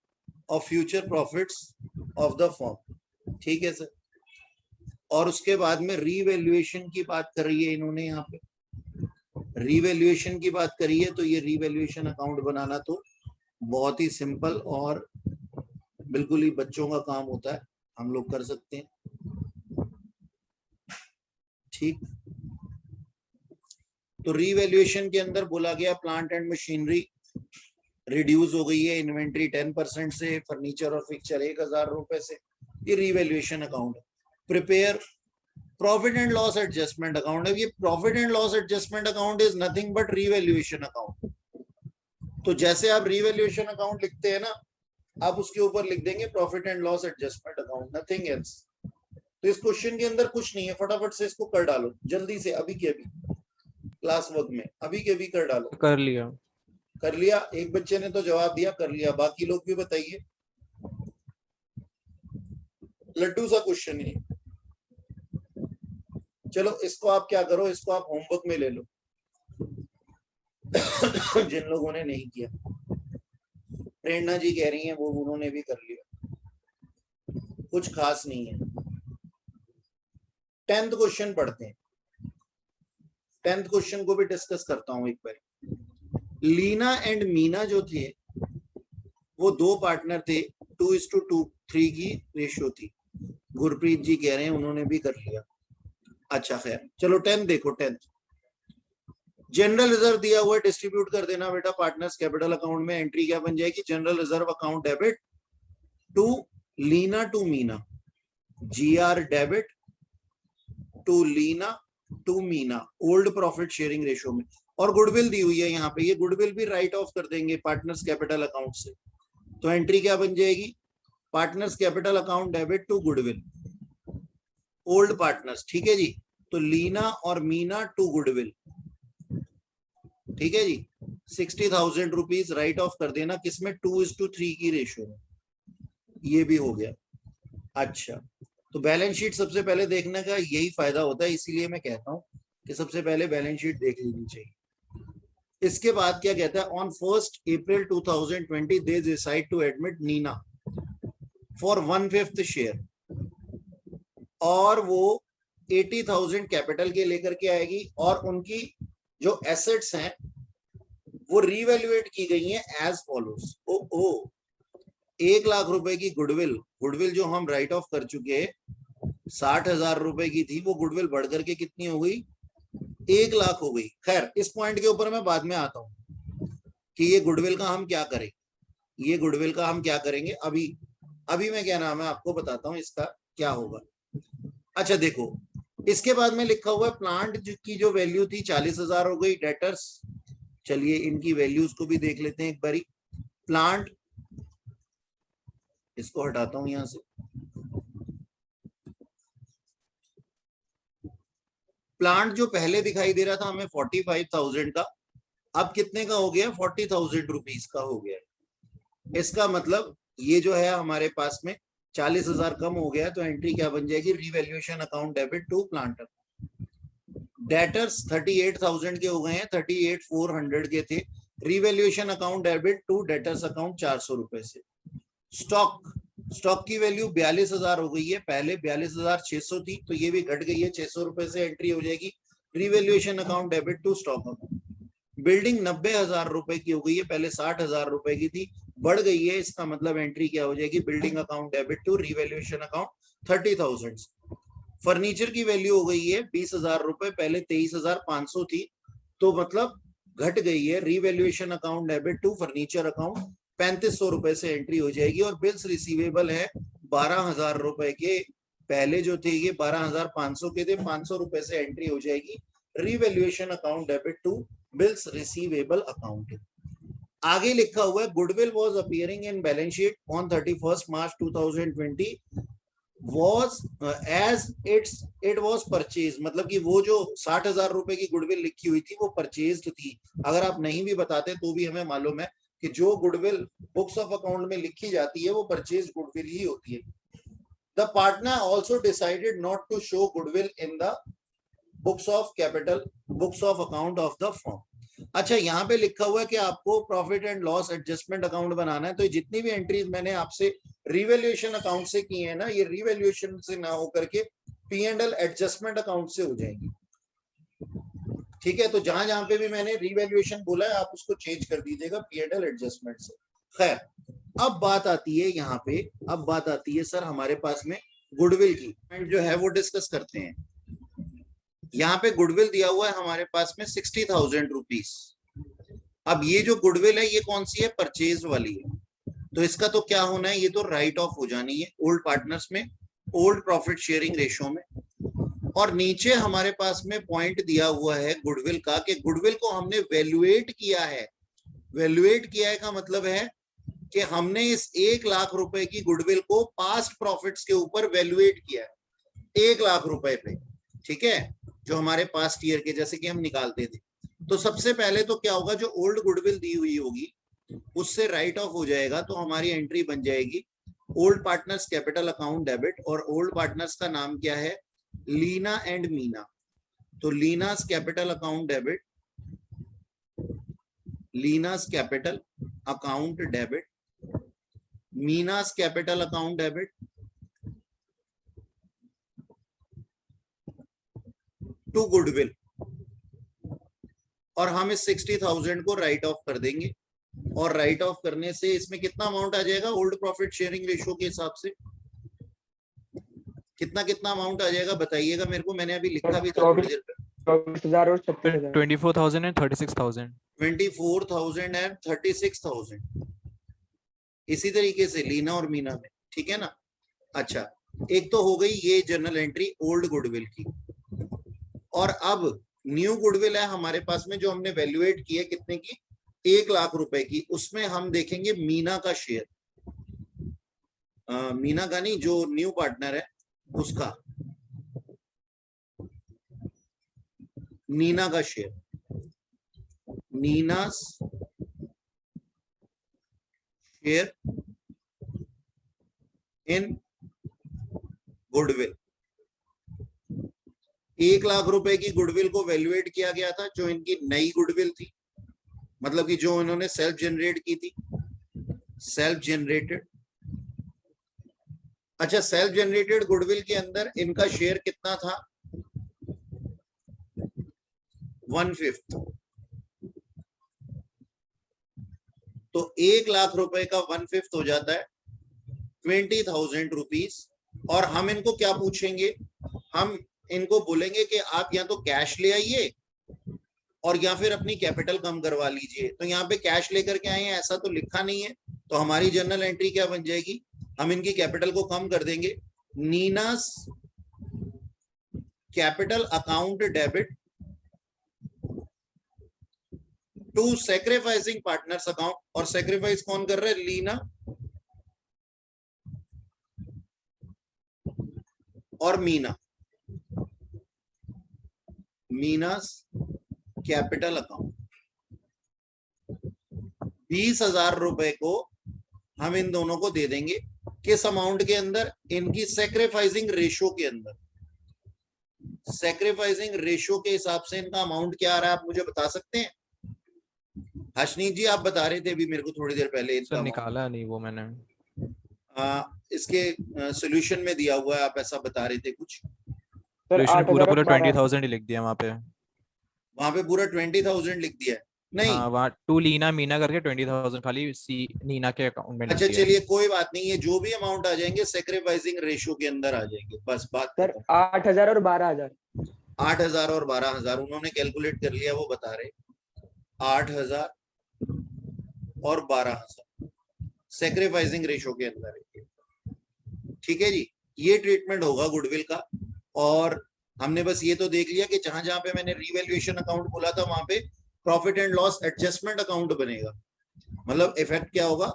of future profits of the firm. ठीक है सर। और उसके बाद में रीवैल्यूएशन की बात कर रही है इन्होंने, यहाँ पे रीवैल्यूएशन की बात करी है। तो ये रीवैल्यूएशन अकाउंट बनाना तो बहुत ही सिंपल और बिल्कुल ही बच्चों का काम होता है, हम लोग कर सकते हैं। ठीक, तो रीवैल्यूएशन के अंदर बोला गया प्लांट एंड मशीनरी रिड्यूस हो गई है, इन्वेंट्री 10% से, फर्नीचर और फिक्चर 1,000 रुपए से। ये रीवैल्यूएशन अकाउंट है। Prepare profit and loss adjustment account है। ये profit and loss adjustment account is nothing but revaluation account. तो जैसे आप रीवैल्यूएशन अकाउंट लिखते हैं ना, आप उसके ऊपर लिख देंगे profit and loss adjustment account, nothing else. तो इस क्वेश्चन के अंदर कुछ नहीं है, फटाफट से इसको कर डालो जल्दी से, अभी के अभी क्लास वर्क में अभी के अभी कर डालो। कर लिया। कर लिया? एक बच्चे ने तो जवाब दिया कर लिया, बाकी लोग भी बताइए। लड्डू सा क्वेश्चन है। चलो इसको आप क्या करो, इसको आप होमवर्क में ले लो जिन लोगों ने नहीं किया। प्रेरणा जी कह रही हैं वो उन्होंने भी कर लिया, कुछ खास नहीं है। 10th क्वेश्चन पढ़ते हैं। 10th क्वेश्चन को भी डिस्कस करता हूं एक बार। लीना एंड मीना जो थे वो दो पार्टनर थे, 2:3 की रेशियो थी। गुरप्रीत जी कह रहे हैं उन्होंने भी कर लिया। अच्छा खैर, चलो 10th देखो। 10th जनरल रिजर्व दिया हुआ है, डिस्ट्रीब्यूट कर देना बेटा पार्टनर्स कैपिटल अकाउंट में। एंट्री क्या बन जाएगी? General reserve account debit to Leena to Meena, GR debit to Leena to Meena, old profit sharing ratio में। और गुडविल दी हुई है यहाँ पे, ये गुडविल भी राइट ऑफ कर देंगे पार्टनर्स कैपिटल अकाउंट से। तो एंट्री क्या बन जाएगी? Partners capital account debit to goodwill, old partners. ठीक है जी। तो लीना और मीना टू गुडविल, ठीक है जी। 60,000 रुपीज राइट ऑफ कर देना, किसमें? 2:3 की रेशियो में। ये भी हो गया। अच्छा, तो बैलेंस शीट सबसे पहले देखने का यही फायदा होता है, इसीलिए मैं कहता हूं कि सबसे पहले बैलेंस शीट देख लेनी चाहिए। इसके बाद क्या कहता है? On 1st April 2020 they decide to admit Neena for 1/5 share, और वो 80,000 कैपिटल के लेकर के आएगी और उनकी जो एसेट्स हैं वो रीवैल्यूएट की गई हैं एज फॉलोज। 1 लाख रुपए की गुडविल, गुडविल जो हम राइट ऑफ कर चुके हैं 60,000 रुपए की थी, वो गुडविल बढ़ करके कितनी हो गई? 1 लाख हो गई। खैर, इस पॉइंट के ऊपर मैं बाद में आता हूं। कि ये गुडविल का हम क्या करें, ये गुडविल का हम क्या करेंगे। अभी मैं क्या नाम है आपको बताता हूँ इसका क्या होगा। अच्छा देखो, इसके बाद में लिखा हुआ है प्लांट की जो वैल्यू थी 40,000 हो गई। डेटर्स, चलिए इनकी वैल्यूज को भी देख लेते हैं एक बारी। प्लांट, इसको हटाता हूं यहां से। प्लांट जो पहले दिखाई दे रहा था हमें 45,000 का, अब कितने का हो गया, 40,000 रुपीज का हो गया। इसका मतलब ये जो है हमारे पास में 40,000 कम हो गया, तो एंट्री क्या बन जाएगी, revaluation account debit to plant. Debtors 38,000 के हो गए हैं, 38,400 के थे। Revaluation account debit to debtors account 400 रुपए से। स्टॉक की वैल्यू 42,000 हो गई है, पहले 42,600 थी, तो ये भी घट गई है, 600 रुपए से एंट्री हो जाएगी revaluation account debit to stock account. Building 90,000 रुपए की हो गई है, पहले 60,000 रुपए की थी, बढ़ गई है, इसका मतलब एंट्री क्या हो जाएगी, building account debit to revaluation account 30,000। Furniture की वैल्यू हो गई है 20,000 रुपए, पहले 23,500 थी, तो मतलब घट गई है, revaluation account debit to furniture account 3,500 रुपए से एंट्री हो जाएगी। और बिल्स रिसीवेबल है 12,000 रुपए के, पहले जो थे ये 12,500 के थे, 500 रुपए से एंट्री हो जाएगी revaluation account debit to bills receivable account. आगे लिखा हुआ है goodwill was appearing in balance sheet on 31 March 2020 was as it was purchased, मतलब कि वो जो 60,000 रुपए की गुडविल लिखी हुई थी वो परचेज्ड थी। अगर आप नहीं भी बताते तो भी हमें मालूम है कि जो गुडविल बुक्स ऑफ अकाउंट में लिखी जाती है वो परचेज गुडविल ही होती है। The partner also decided not to show goodwill in the books of capital, books of account of the firm. अच्छा, यहाँ पे लिखा हुआ है कि आपको profit and loss adjustment account बनाना है, तो जितनी भी एंट्रीज मैंने आपसे रिवैल्यूएशन अकाउंट से की है ना, ये रिवैल्यूएशन से ना होकर के P&L एडजस्टमेंट अकाउंट से हो जाएंगी। ठीक है, तो जहां जहां पे भी मैंने रिवैल्यूएशन बोला है आप उसको चेंज कर दीजिएगा P&L एडजस्टमेंट से। खैर, अब बात आती है यहाँ पे, अब बात आती है सर हमारे पास में गुडविल की, जो है वो डिस्कस करते हैं। यहाँ पे गुडविल दिया हुआ है हमारे पास में 60,000 रुपीज। अब ये जो गुडविल है ये कौन सी है, परचेज वाली है, तो इसका तो क्या होना है, ये तो राइट ऑफ हो जानी है ओल्ड पार्टनर्स में, ओल्ड प्रॉफिट शेयरिंग रेशो में। और नीचे हमारे पास में पॉइंट दिया हुआ है गुडविल का, कि गुडविल को हमने वैल्यूएट किया है। वैल्यूएट किया है का मतलब है कि हमने इस 1 लाख रुपए की गुडविल को पास्ट प्रॉफिट्स के ऊपर वैल्यूएट किया है 1 लाख रुपए पे। ठीक है, जो हमारे पास्ट ईयर के जैसे कि हम निकालते थे। तो सबसे पहले तो क्या होगा, जो ओल्ड गुडविल दी हुई होगी उससे राइट ऑफ हो जाएगा, तो हमारी एंट्री बन जाएगी old partners capital account debit. और ओल्ड पार्टनर्स का नाम क्या है, लीना एंड मीना। तो Leena's capital account debit, Leena's capital account debit, Meena's capital account debit to goodwill. और हम इस 60,000 को राइट ऑफ कर देंगे, और राइट ऑफ करने से इसमें कितना अमाउंट आ जाएगा ओल्ड प्रॉफिट शेयरिंग रेशियो के हिसाब से, कितना अमाउंट आ जाएगा बताइएगा मेरे को, मैंने अभी लिखा भी था थोड़ी देर पहले। 24,000 और 36,000। 24,000 and 36,000। 24,000 and 36,000 इसी तरीके से लीना और मीना में। ठीक है ना। अच्छा, एक तो हो गई ये जर्नल एंट्री ओल्ड गुडविल की, और अब न्यू गुडविल है हमारे पास में जो हमने वैल्यूएट की है कितने की, 1 लाख रुपए की। उसमें हम देखेंगे मीना का शेयर, मीना का नहीं, जो न्यू पार्टनर है उसका, नीना का share, Nina's share in goodwill. 1 lakh रुपए की गुडविल को वैल्यूएट किया गया था, जो इनकी नई गुडविल थी, मतलब कि जो इन्होंने सेल्फ जनरेट की थी, सेल्फ जनरेटेड। अच्छा, सेल्फ जनरेटेड गुडविल के अंदर इनका शेयर कितना था, 1/5। तो 1 लाख रुपए का 1/5 हो जाता है 20,000 रुपीज। और हम इनको क्या पूछेंगे, हम इनको बोलेंगे कि आप या तो कैश ले आइए और या फिर अपनी कैपिटल कम करवा लीजिए। तो यहाँ पे कैश लेकर के आए हैं ऐसा तो लिखा नहीं है, तो हमारी जर्नल एंट्री क्या बन जाएगी, हम इनकी कैपिटल को कम कर देंगे। Neena's capital account debit to sacrificing partners account, और सैक्रिफाइस कौन कर रहा है, लीना और मीना, मीनास कैपिटल अकाउंट। 20,000 रुपए को हम इन दोनों को दे देंगे। किस अमाउंट के अंदर, इनकी सैक्रिफाइसिंग रेशो के अंदर। सैक्रिफाइसिंग रेशो के हिसाब से इनका अमाउंट क्या आ रहा है, आप मुझे बता सकते हैं? हशनीत जी आप बता रहे थे अभी मेरे को थोड़ी देर पहले। सर निकाला नहीं वो मैंने। इसके सॉल्यूशन में दिया हुआ है, आप ऐसा बता रहे थे कुछ। सर इसने पूरा 8,012 20,000 ही लिख दिया वहाँ पे। वहां पे पूरा 20,000 लिख दिया है? नहीं, हाँ वहाँ टू लीना मीना करके 20,000 खाली सी नीना के अकाउंट में लिख अच्छा दिया है। चलिए कोई बात नहीं है, जो भी अमाउंट आ जाएंगे सैक्रिफाइसिंग रेशियो के अंदर आ जाएंगे, बस बात सर खत्म। 8,000 और 12,000। 8,000 और 12,000 उन्होंने कैलकुलेट कर लिया, वो बता रहे 8,000 और 12,000 सैक्रिफाइसिंग रेशियो के अंदर है। ठीक है जी, ये ट्रीटमेंट होगा गुडविल का। और हमने बस ये तो देख लिया कि जहां जहां पे मैंने रीवैल्यूएशन अकाउंट बोला था वहां पे profit and loss adjustment account बनेगा। मतलब इफेक्ट क्या होगा,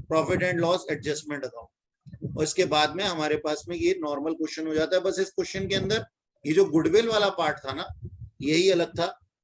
profit and loss adjustment account. और इसके बाद में हमारे पास में ये नॉर्मल क्वेश्चन हो जाता है। बस इस क्वेश्चन के अंदर ये जो गुडविल वाला पार्ट था ना, यही अलग था